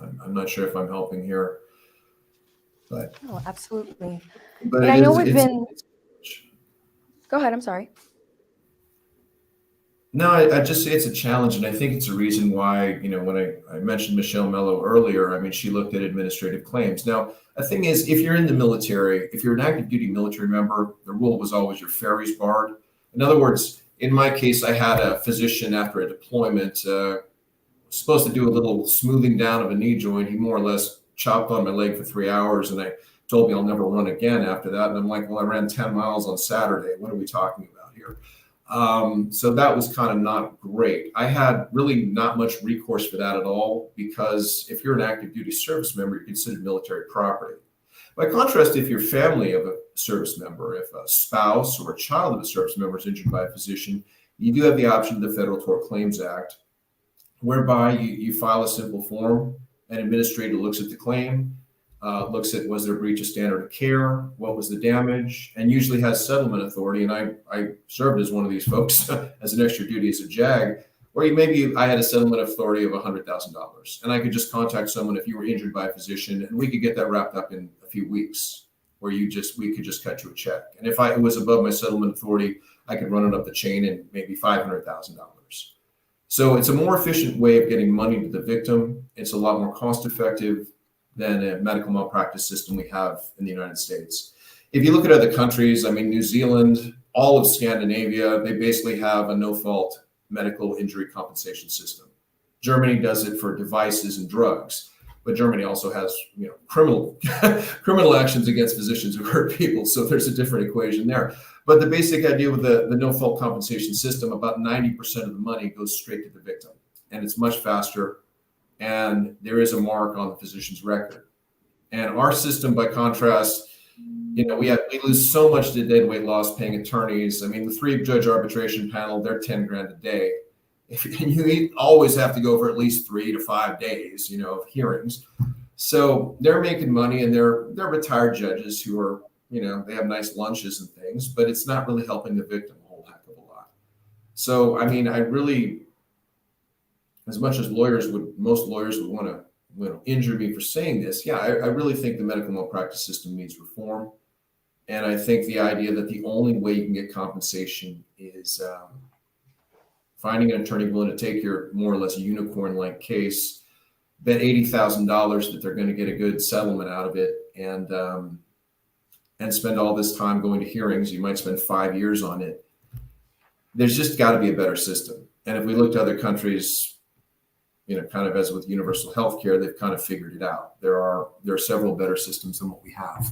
I'm not sure if I'm helping here, but Oh, absolutely. but And it I know is. we've It's, been. Go ahead. I'm sorry. no, I just say it's a challenge, and I think it's a reason why when I mentioned Michelle Mello earlier. I mean, she looked at administrative claims. Now, the thing is, if you're in the military, if you're an active duty military member, the rule was always your ferry's barred. In other words, in my case, I had a physician after a deployment. Supposed to do a little smoothing down of a knee joint. He more or less chopped on my leg for 3 hours, and I told me I'll never run again after that. And I'm like, well, I ran 10 miles on Saturday. What are we talking about here? So that was kind of not great. I had really not much recourse for that at all, because if you're an active duty service member, you're considered military property. By contrast, if you're family of a service member, if a spouse or a child of a service member is injured by a physician, you do have the option of the Federal Tort Claims Act, whereby you file a simple form. An administrator looks at the claim, looks at was there a breach of standard of care, what was the damage, and usually has settlement authority. And I served as one of these folks as an extra duty as a JAG, where maybe I had a settlement authority of $100,000, and I could just contact someone if you were injured by a physician, and we could get that wrapped up in a few weeks, where we could just cut you a check. And if it was above my settlement authority, I could run it up the chain in maybe $500,000. So it's a more efficient way of getting money to the victim. It's a lot more cost effective than a medical malpractice system we have in the United States. If you look at other countries, I mean, New Zealand, all of Scandinavia, they basically have a no-fault medical injury compensation system. Germany does it for devices and drugs, but Germany also has, criminal actions against physicians who hurt people. So there's a different equation there. But the basic idea with the no-fault compensation system, about 90% of the money goes straight to the victim, and it's much faster, and there is a mark on the physician's record. And our system, by contrast, We lose so much to dead weight loss paying attorneys. I mean, the 3-judge arbitration panel, they're 10 grand a day. And you always have to go for at least 3 to 5 days, of hearings. So they're making money, and they're retired judges who are, they have nice lunches and things, but it's not really helping the victim a whole heck of a lot. So, I mean, I really, as much as most lawyers would want to, injure me for saying this, yeah, I really think the medical malpractice system needs reform. And I think the idea that the only way you can get compensation is finding an attorney willing to take your more or less unicorn-like case, bet $80,000 that they're going to get a good settlement out of it, and spend all this time going to hearings. You might spend 5 years on it. There's just got to be a better system. And if we look to other countries, kind of as with universal health care, they've kind of figured it out. There are several better systems than what we have.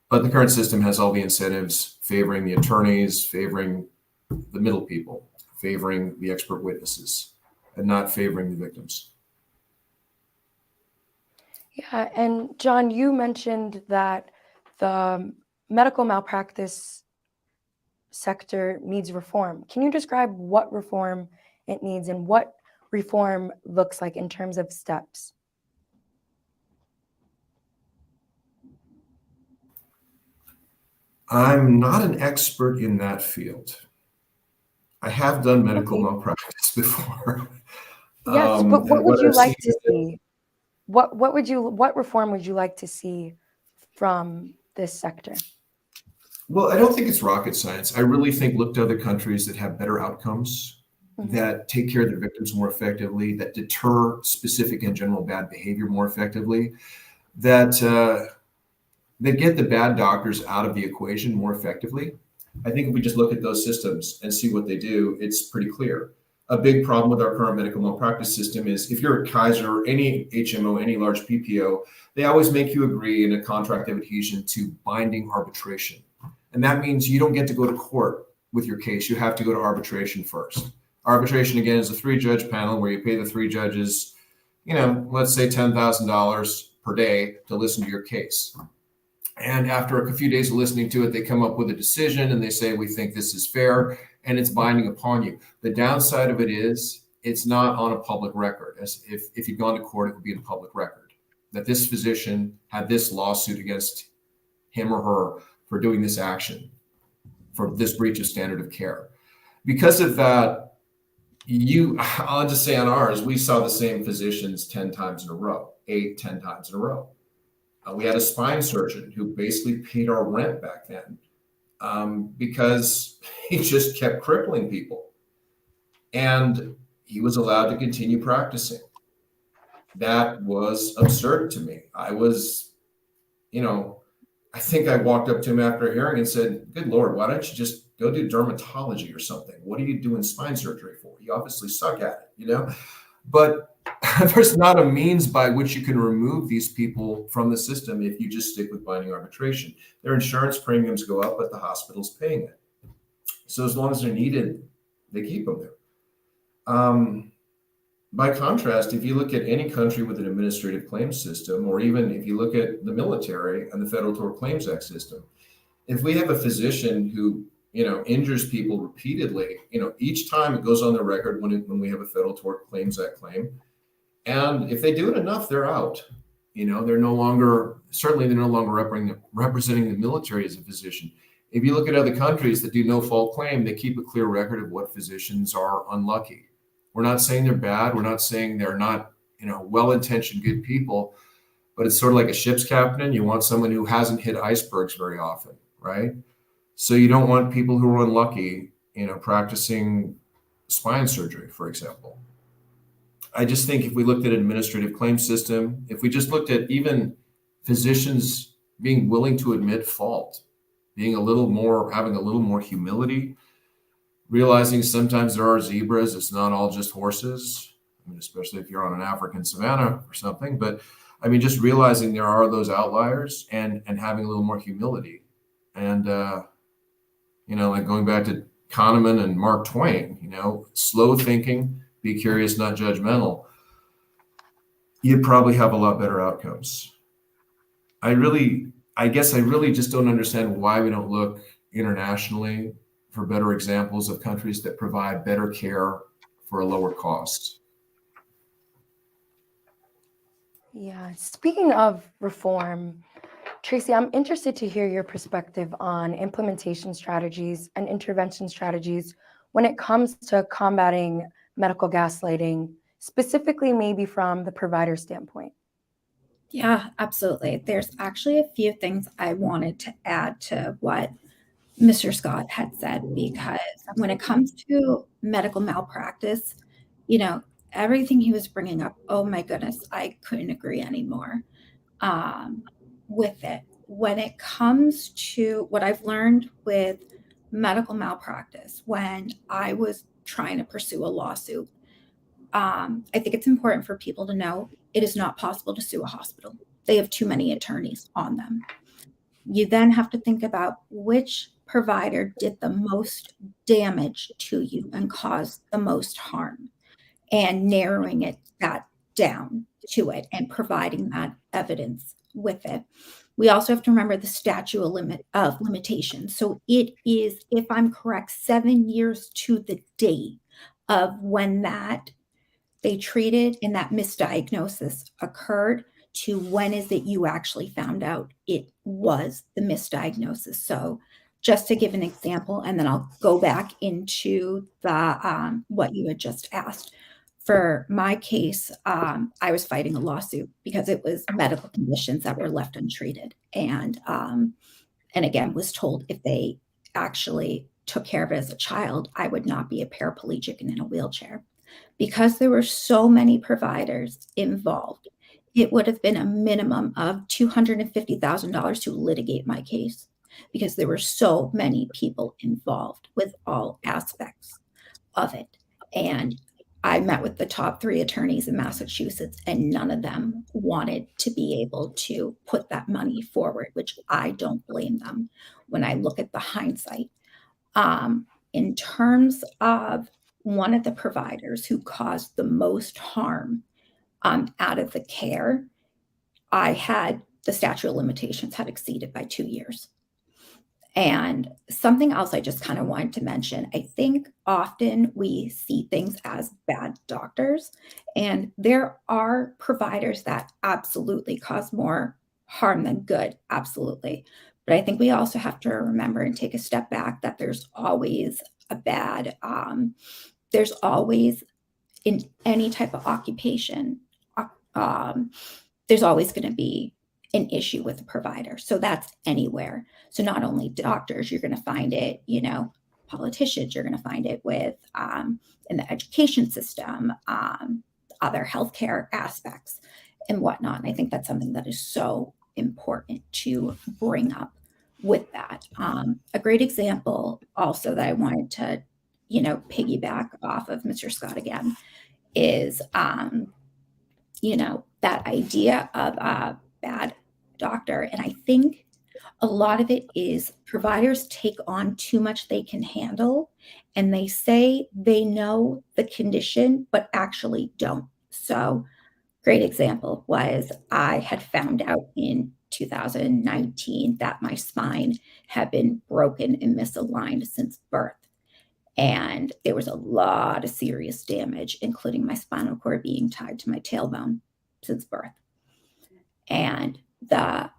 But the current system has all the incentives favoring the attorneys, favoring the middle people, favoring the expert witnesses, and not favoring the victims. Yeah, and John, you mentioned that the medical malpractice sector needs reform. Can you describe what reform it needs and what reform looks like in terms of steps? I'm not an expert in that field. I have done medical malpractice before. Yes, but what would you like to see? What reform would you like to see from this sector? Well, I don't think it's rocket science. I really think look to other countries that have better outcomes, that take care of their victims more effectively, that deter specific and general bad behavior more effectively, that get the bad doctors out of the equation more effectively. I think if we just look at those systems and see what they do, it's pretty clear. A big problem with our current medical malpractice system is if you're a Kaiser or any HMO, any large PPO, they always make you agree in a contract of adhesion to binding arbitration. And that means you don't get to go to court with your case. You have to go to arbitration first. Arbitration, again, is a 3-judge panel where you pay the 3 judges, let's say $10,000 per day to listen to your case. And after a few days of listening to it, they come up with a decision and they say, we think this is fair, and it's binding upon you. The downside of it is it's not on a public record. As if you'd gone to court, it would be in public record that this physician had this lawsuit against him or her for doing this action, for this breach of standard of care. Because of that, I'll just say on ours, we saw the same physicians 10 times in a row, 8, 10 times in a row. We had a spine surgeon who basically paid our rent back then because he just kept crippling people. And he was allowed to continue practicing. That was absurd to me. I think I walked up to him after a hearing and said, good Lord, why don't you just go do dermatology or something? What are you doing spine surgery for? You obviously suck at it, But there's not a means by which you can remove these people from the system if you just stick with binding arbitration. Their insurance premiums go up, but the hospital's paying it. So as long as they're needed, they keep them there. By contrast, if you look at any country with an administrative claims system, or even if you look at the military and the Federal Tort Claims Act system, if we have a physician who injures people repeatedly, each time it goes on the record when we have a Federal Tort Claims Act claim. And if they do it enough, they're out. They're no longer representing the military as a physician. If you look at other countries that do no fault claim, they keep a clear record of what physicians are unlucky. We're not saying they're bad. We're not saying they're not, well-intentioned, good people, but it's sort of like a ship's captain. You want someone who hasn't hit icebergs very often, right? So you don't want people who are unlucky, practicing spine surgery, for example. I just think if we looked at an administrative claim system, if we just looked at even physicians being willing to admit fault, having a little more humility, realizing sometimes there are zebras, it's not all just horses. Especially if you're on an African savanna or something, but just realizing there are those outliers and having a little more humility. And, like going back to Kahneman and Mark Twain, slow thinking, be curious, not judgmental, you'd probably have a lot better outcomes. I really I guess I really just don't understand why we don't look internationally for better examples of countries that provide better care for a lower cost. Yeah, speaking of reform, Tracy, I'm interested to hear your perspective on implementation strategies and intervention strategies when it comes to combating medical gaslighting, specifically maybe from the provider standpoint. Yeah, absolutely. There's actually a few things I wanted to add to what Mr. Scott had said, because when it comes to medical malpractice, you know, everything he was bringing up, oh my goodness, I couldn't agree anymore um, with it. When it comes to what I've learned with medical malpractice, when I was trying to pursue a lawsuit, I think it's important for people to know it is not possible to sue a hospital. They have too many attorneys on them. You then have to think about which provider did the most damage to you and caused the most harm, and narrowing that down to it and providing that evidence with it. We also have to remember the statute of limitations. So it is, if I'm correct, 7 years to the date of when that they treated and that misdiagnosis occurred to when is it you actually found out it was the misdiagnosis. So just to give an example, and then I'll go back into the what you had just asked. For my case, I was fighting a lawsuit because it was medical conditions that were left untreated, and again was told if they actually took care of it as a child, I would not be a paraplegic and in a wheelchair. Because there were so many providers involved, it would have been a minimum of $250,000 to litigate my case, because there were so many people involved with all aspects of it. And I met with the top 3 attorneys in Massachusetts, and none of them wanted to be able to put that money forward, which I don't blame them when I look at the hindsight. In terms of one of the providers who caused the most harm out of the care, I had the statute of limitations had exceeded by 2 years. And something else I just kind of wanted to mention, I think often we see things as bad doctors, and there are providers that absolutely cause more harm than good, absolutely. But I think we also have to remember and take a step back that there's always a bad, there's always in any type of occupation, um, there's always going to be an issue with a provider. So that's anywhere. So not only doctors, you're going to find it, politicians, you're going to find it with in the education system, other healthcare aspects and whatnot. And I think that's something that is so important to bring up with that. A great example also that I wanted to, piggyback off of Mr. Scott again is, that idea of a bad doctor. And I think a lot of it is providers take on too much they can handle, and they say they know the condition, but actually don't. So, great example was I had found out in 2019 that my spine had been broken and misaligned since birth. And there was a lot of serious damage, including my spinal cord being tied to my tailbone since birth. And the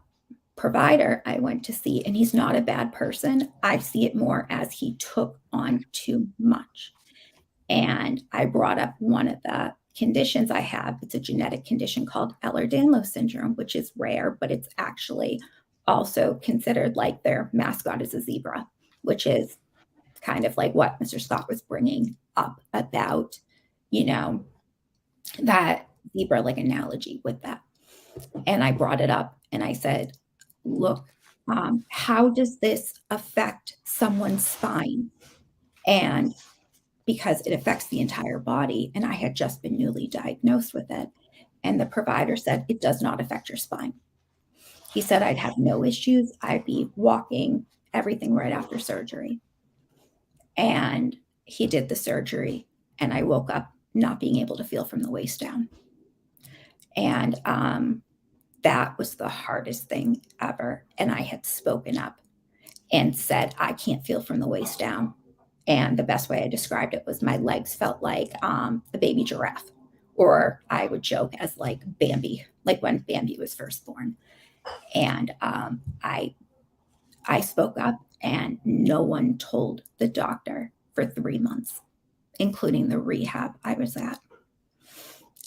provider I went to see, and he's not a bad person, I see it more as he took on too much. And I brought up one of the conditions I have. It's a genetic condition called Ehlers-Danlos syndrome, which is rare, but it's actually also considered like their mascot is a zebra, which is kind of like what Mr. Scott was bringing up about, that zebra like analogy with that. And I brought it up and I said, look, how does this affect someone's spine? And because it affects the entire body, and I had just been newly diagnosed with it. And the provider said, it does not affect your spine. He said I'd have no issues. I'd be walking, everything right after surgery. And he did the surgery, and I woke up not being able to feel from the waist down. And that was the hardest thing ever. And I had spoken up and said, I can't feel from the waist down. And the best way I described it was my legs felt like a baby giraffe, or I would joke as like Bambi, like when Bambi was first born. And I spoke up, and no one told the doctor for 3 months, including the rehab I was at.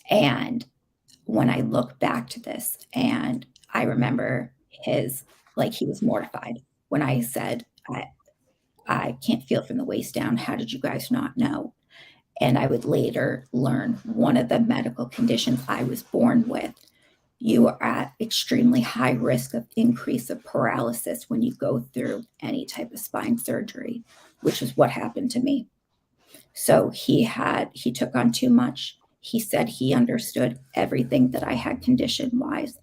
And when I look back to this, and I remember he was mortified when I said, I can't feel from the waist down. How did you guys not know? And I would later learn one of the medical conditions I was born with. You are at extremely high risk of increase of paralysis when you go through any type of spine surgery, which is what happened to me. So he took on too much. He said he understood everything that I had condition wise.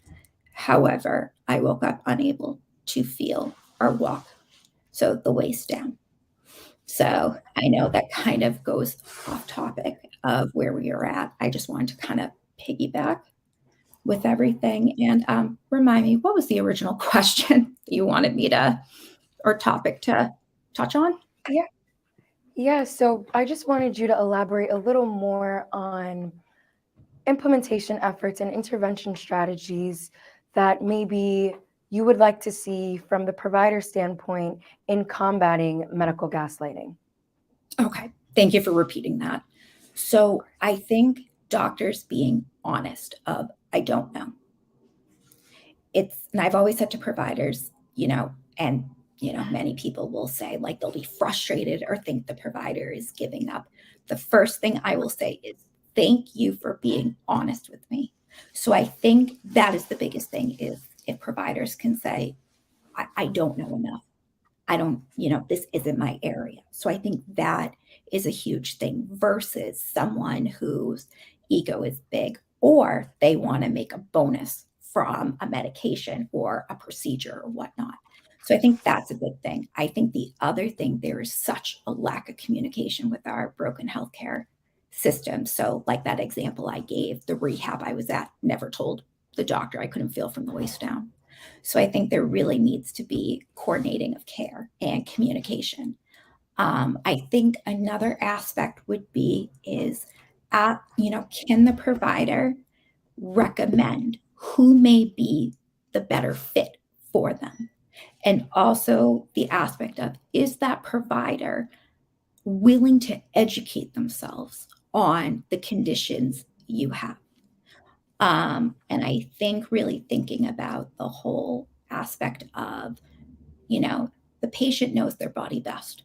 However, I woke up unable to feel or walk. So the waist down. So I know that kind of goes off topic of where we are at. I just wanted to kind of piggyback with everything. And remind me, what was the original question you wanted me to, or topic to touch on? Yeah, so I just wanted you to elaborate a little more on implementation efforts and intervention strategies that maybe you would like to see from the provider standpoint in combating medical gaslighting. Okay, thank you for repeating that. So I think doctors being honest of, I don't know. And I've always said to providers, and many people will say like they'll be frustrated or think the provider is giving up. The first thing I will say is thank you for being honest with me. So I think that is the biggest thing, is if providers can say, I don't know enough. I don't, this isn't my area. So I think that is a huge thing versus someone whose ego is big, or they want to make a bonus from a medication or a procedure or whatnot. So I think that's a good thing. I think the other thing, there is such a lack of communication with our broken healthcare system. So like that example I gave, the rehab I was at never told the doctor I couldn't feel from the waist down. So I think there really needs to be coordinating of care and communication. I think another aspect would be is, can the provider recommend who may be the better fit for them? And also the aspect of, is that provider willing to educate themselves on the conditions you have? And I think really thinking about the whole aspect of, the patient knows their body best.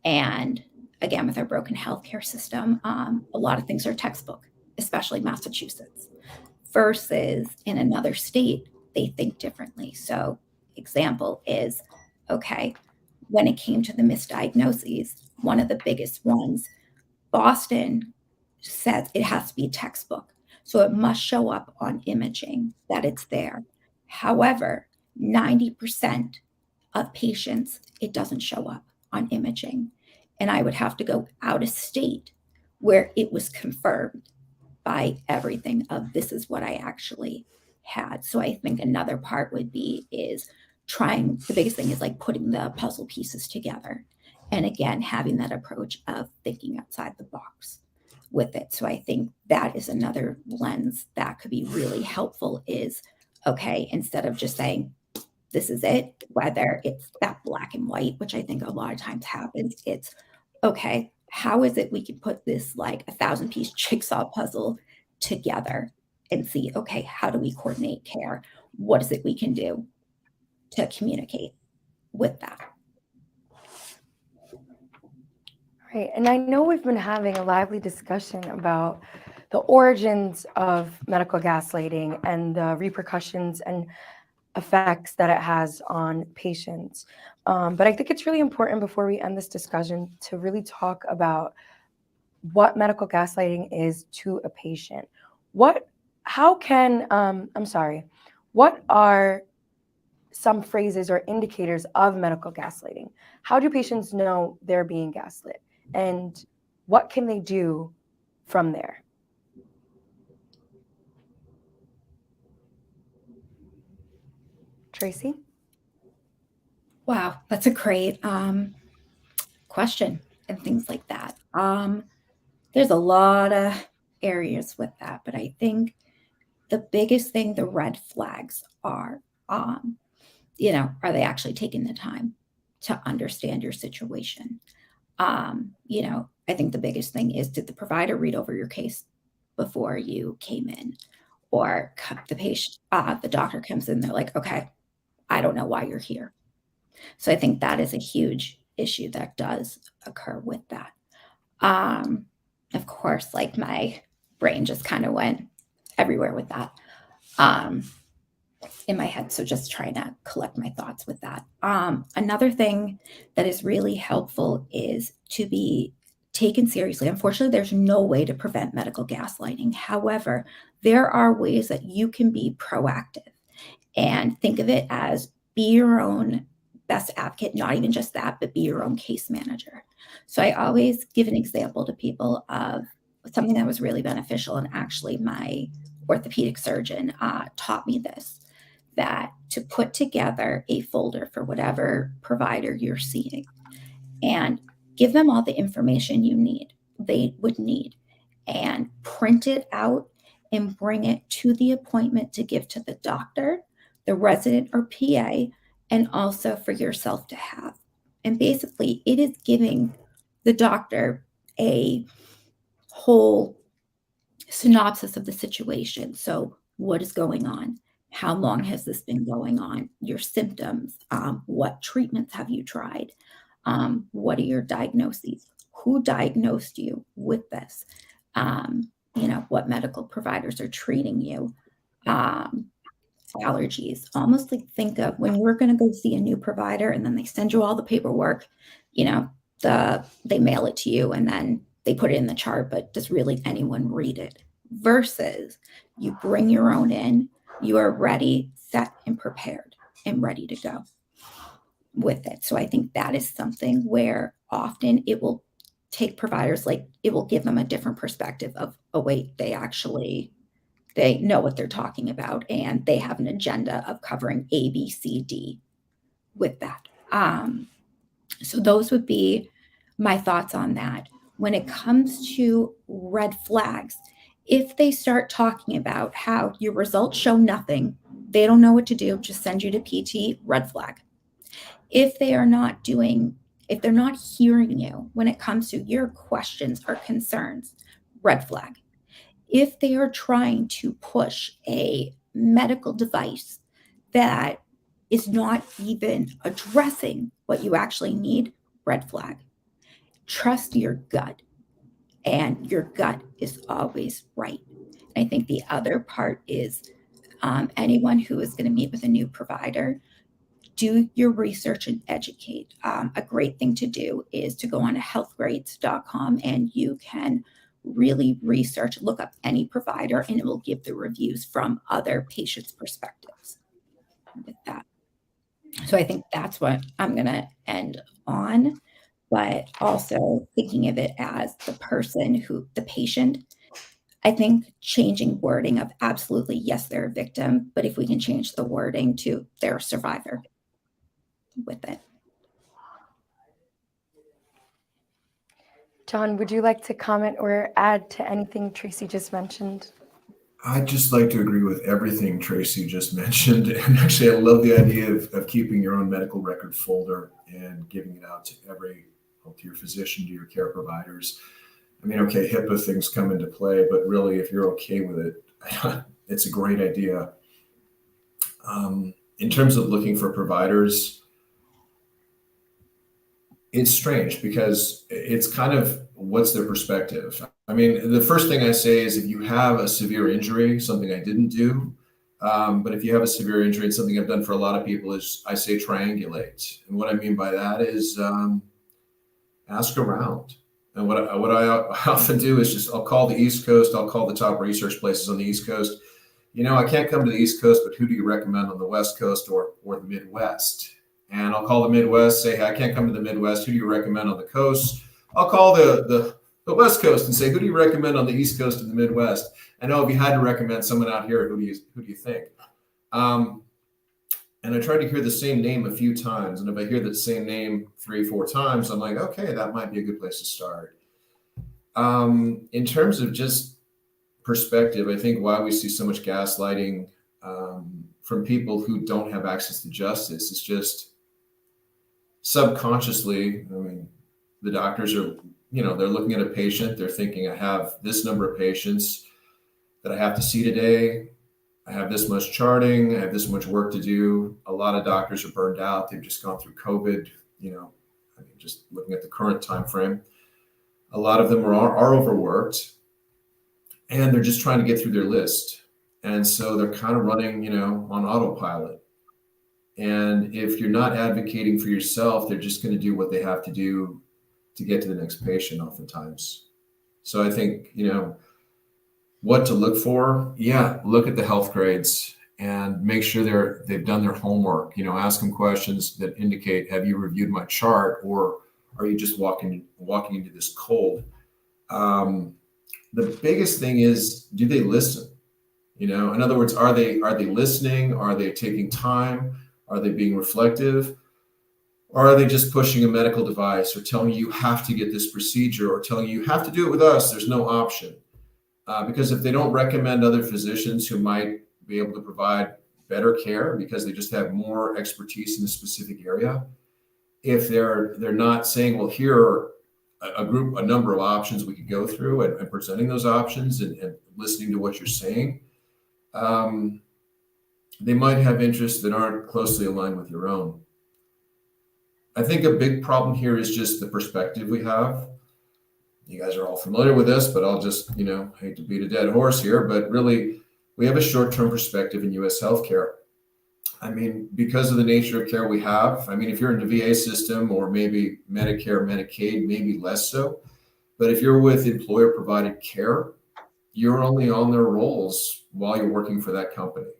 And again, with our broken healthcare system, a lot of things are textbook, especially Massachusetts, versus in another state, they think differently. So, example is, okay, when it came to the misdiagnoses, one of the biggest ones, Boston says it has to be textbook. So it must show up on imaging that it's there. However, 90% of patients, it doesn't show up on imaging. And I would have to go out of state where it was confirmed by everything of, this is what I actually had. So I think another part would be is the biggest thing is like putting the puzzle pieces together. And again, having that approach of thinking outside the box with it. So I think that is another lens that could be really helpful, is, okay, instead of just saying, this is it, whether it's that black and white, which I think a lot of times happens, it's, okay, how is it we can put this like 1,000-piece jigsaw puzzle together and see, okay, how do we coordinate care? What is it we can do to communicate with that? Right. And I know we've been having a lively discussion about the origins of medical gaslighting and the repercussions and effects that it has on patients. But I think it's really important before we end this discussion to really talk about what medical gaslighting is to a patient. What are some phrases or indicators of medical gaslighting? How do patients know they're being gaslit? And what can they do from there? Tracy? Wow, that's a great question and things like that. There's a lot of areas with that, but I think the biggest thing, the red flags are, are they actually taking the time to understand your situation? I think the biggest thing is, did the provider read over your case before you came in? Or the doctor comes in, they're like, okay, I don't know why you're here. So I think that is a huge issue that does occur with that. Of course, like my brain just kind of went everywhere with that in my head. So just trying to collect my thoughts with that. Another thing that is really helpful is to be taken seriously. Unfortunately, there's no way to prevent medical gaslighting. However, there are ways that you can be proactive and think of it as be your own best advocate, not even just that, but be your own case manager. So I always give an example to people of something that was really beneficial. And actually my orthopedic surgeon taught me this, that to put together a folder for whatever provider you're seeing and give them all the information they would need, and print it out and bring it to the appointment to give to the doctor, the resident or PA, and also for yourself to have. And basically, it is giving the doctor a whole synopsis of the situation. So, what is going on? How long has this been going on? Your symptoms? What treatments have you tried? What are your diagnoses? Who diagnosed you with this? What medical providers are treating you? Allergies. Almost like think of when we're going to go see a new provider and then they send you all the paperwork, they mail it to you and then they put it in the chart, but does really anyone read it? Versus you bring your own in, you are ready, set, and prepared and ready to go with it. So I think that is something where often it will take providers, like it will give them a different perspective of, oh wait, they know what they're talking about and they have an agenda of covering A, B, C, D with that. So those would be my thoughts on that. When it comes to red flags, if they start talking about how your results show nothing, they don't know what to do, just send you to PT, red flag. If they're not hearing you when it comes to your questions or concerns, red flag. If they are trying to push a medical device that is not even addressing what you actually need, red flag. Trust your gut, and your gut is always right. I think the other part is anyone who is going to meet with a new provider, do your research and educate. A great thing to do is to go on to healthgrades.com and you can really research, look up any provider, and it will give the reviews from other patients' perspectives with that. So I think that's what I'm going to end on, but also thinking of it as the patient. I think changing wording of absolutely, yes, they're a victim, but if we can change the wording to they're a survivor with it. John, would you like to comment or add to anything Tracy just mentioned? I'd just like to agree with everything Tracy just mentioned. And actually, I love the idea of keeping your own medical record folder and giving it out to to your physician, to your care providers. I mean, okay, HIPAA things come into play, but really, if you're okay with it, it's a great idea. In terms of looking for providers, it's strange because it's kind of what's their perspective. I mean, the first thing I say is if you have a severe injury, something I didn't do, but if you have a severe injury, and something I've done for a lot of people is I say triangulate. And what I mean by that is ask around. And what I often do is just I'll call the East Coast, I'll call the top research places on the East Coast. I can't come to the East Coast, but who do you recommend on the West Coast or the Midwest? And I'll call the Midwest, say, hey, I can't come to the Midwest. Who do you recommend on the coast? I'll call the West Coast and say, who do you recommend on the East Coast and the Midwest? I know if you had to recommend someone out here, who do you think? And And I try to hear the same name a few times. And if I hear the same name 3, 4 times, I'm like, okay, that might be a good place to start. In terms of just perspective, I think why we see so much gaslighting from people who don't have access to justice is just subconsciously. I mean, the doctors are, they're looking at a patient, they're thinking, I have this number of patients that I have to see today. I have this much charting, I have this much work to do. A lot of doctors are burned out. They've just gone through COVID, just looking at the current time frame. A lot of them are overworked, and they're just trying to get through their list. And so they're kind of running, on autopilot. And if you're not advocating for yourself, they're just going to do what they have to do to get to the next patient oftentimes. So I think, what to look for. Yeah, look at the health grades and make sure they've done their homework. Ask them questions that indicate, have you reviewed my chart, or are you just walking into this cold? The biggest thing is, do they listen? In other words, are they listening? Are they taking time? Are they being reflective? Or are they just pushing a medical device, or telling you have to get this procedure, or telling you have to do it with us? There's no option. Because if they don't recommend other physicians who might be able to provide better care because they just have more expertise in a specific area, if they're not saying, well, here are a number of options we could go through, and presenting those options and listening to what you're saying, they might have interests that aren't closely aligned with your own. I think a big problem here is just the perspective we have. You guys are all familiar with this, but I'll just, hate to beat a dead horse here, but really, we have a short-term perspective in U.S. healthcare. I mean, because of the nature of care we have, if you're in the VA system or maybe Medicare, Medicaid, maybe less so, but if you're with employer-provided care, you're only on their rolls while you're working for that company.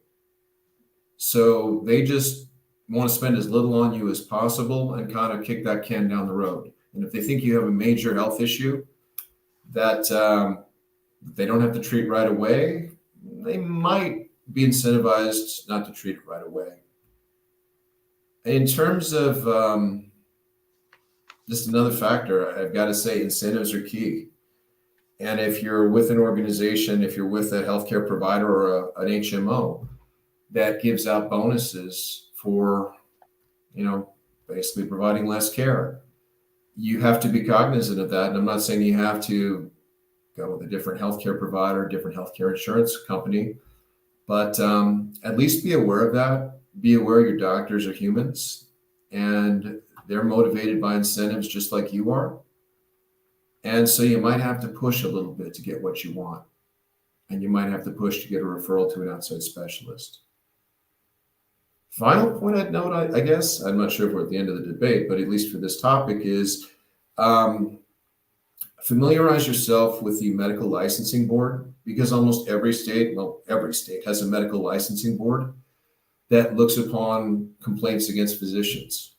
So they just want to spend as little on you as possible and kind of kick that can down the road. And if they think you have a major health issue that they don't have to treat right away, they might be incentivized not to treat it right away. In terms of just another factor, I've got to say incentives are key. And if you're with an organization, if you're with a healthcare provider or an HMO that gives out bonuses for, basically providing less care, you have to be cognizant of that. And I'm not saying you have to go with a different healthcare provider, different healthcare insurance company, but at least be aware of that. Be aware your doctors are humans and they're motivated by incentives just like you are. And so you might have to push a little bit to get what you want. And you might have to push to get a referral to an outside specialist. Final point I'd note, I guess, I'm not sure if we're at the end of the debate, but at least for this topic is familiarize yourself with the medical licensing board, because almost every state has a medical licensing board that looks upon complaints against physicians.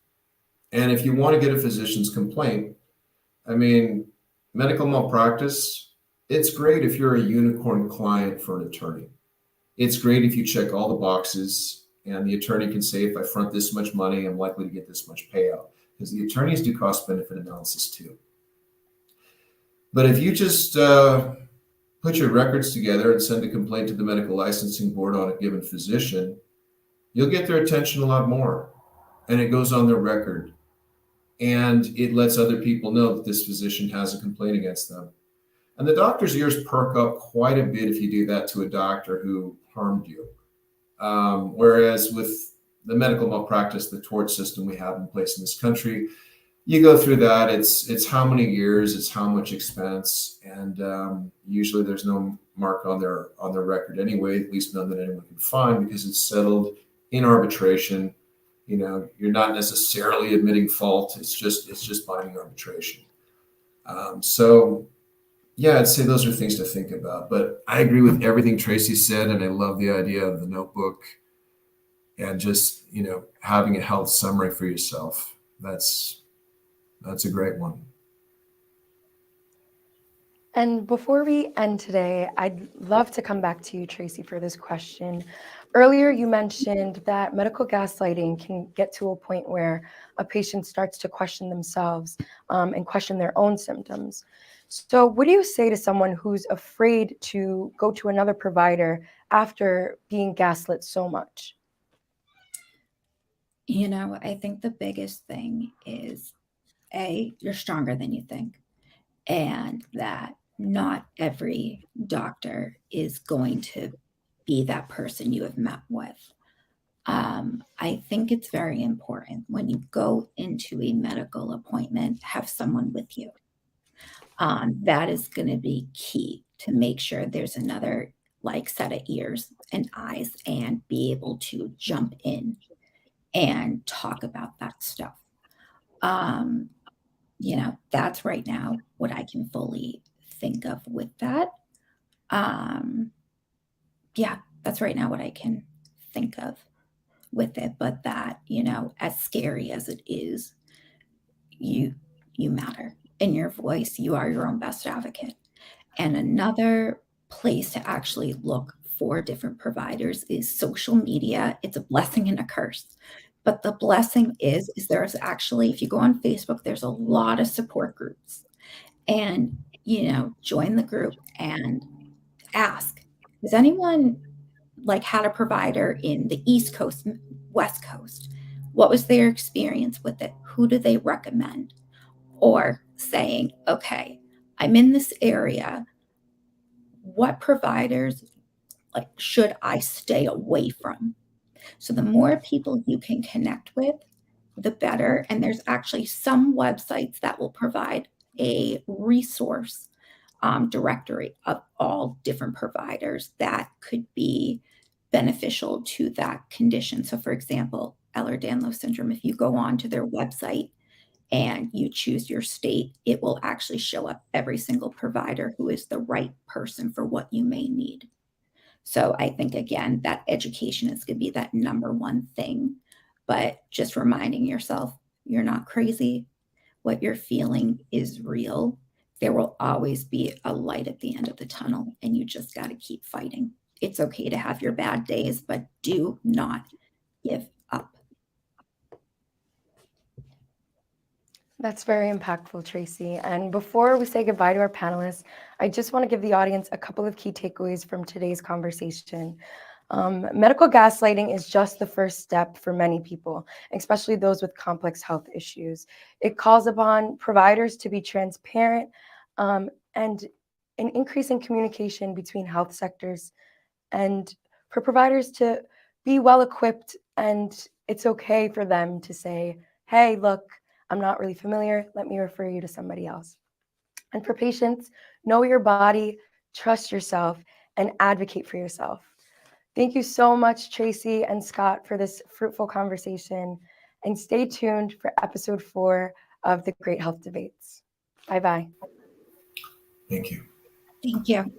And if you want to get a physician's complaint, medical malpractice, it's great if you're a unicorn client for an attorney. It's great if you check all the boxes and the attorney can say, if I front this much money, I'm likely to get this much payout, because the attorneys do cost benefit analysis too. But if you just put your records together and send a complaint to the medical licensing board on a given physician, you'll get their attention a lot more. And it goes on their record. And it lets other people know that this physician has a complaint against them. And the doctor's ears perk up quite a bit if you do that to a doctor who harmed you. Whereas with the medical malpractice, the tort system we have in place in this country, you go through that, it's how many years, it's how much expense, and usually there's no mark on their record anyway, at least none that anyone can find, because it's settled in arbitration. You're not necessarily admitting fault. It's just binding arbitration. So yeah, I'd say those are things to think about. But I agree with everything Tracy said, and I love the idea of the notebook and just having a health summary for yourself. That's a great one. And before we end today, I'd love to come back to you, Tracy, for this question. Earlier, you mentioned that medical gaslighting can get to a point where a patient starts to question themselves and question their own symptoms. So, what do you say to someone who's afraid to go to another provider after being gaslit so much? You know, I think the biggest thing is you're stronger than you think, and that not every doctor is going to be that person you have met with. I think it's very important when you go into a medical appointment, have someone with you. That is going to be key to make sure there's another like set of ears and eyes and be able to jump in and talk about that stuff. Um, you know, that's right now what I can fully think of with that. Um, yeah, that's right now what I can think of with it. But that, you know, as scary as it is, you you matter. In your voice, you are your own best advocate. And another place to actually look for different providers is social media. It's a blessing and a curse. But the blessing is there's actually, if you go on Facebook, there's a lot of support groups. And, you know, join the group and ask, has anyone like had a provider in the East Coast, West Coast? What was their experience with it? Who do they recommend? Or saying, okay, I'm in this area. What providers like should I stay away from? So the more people you can connect with, the better. And there's actually some websites that will provide a resource directory of all different providers that could be beneficial to that condition. So, for example, Ehlers-Danlos syndrome, if you go on to their website and you choose your state, it will actually show up every single provider who is the right person for what you may need. So I think, again, that education is going to be that number one thing. But just reminding yourself, you're not crazy. What you're feeling is real. There will always be a light at the end of the tunnel, and you just got to keep fighting. It's okay to have your bad days, but do not give up. That's very impactful, Tracy. And before we say goodbye to our panelists, I just want to give the audience a couple of key takeaways from today's conversation. Medical gaslighting is just the first step for many people, especially those with complex health issues. It calls upon providers to be transparent and an increase in communication between health sectors, and for providers to be well equipped, and it's okay for them to say, hey, look, I'm not really familiar. Let me refer you to somebody else. And for patients, know your body, trust yourself, and advocate for yourself. Thank you so much, Tracy and Scott, for this fruitful conversation. And stay tuned for episode 4 of the Great Health Debates. Bye-bye. Thank you. Thank you.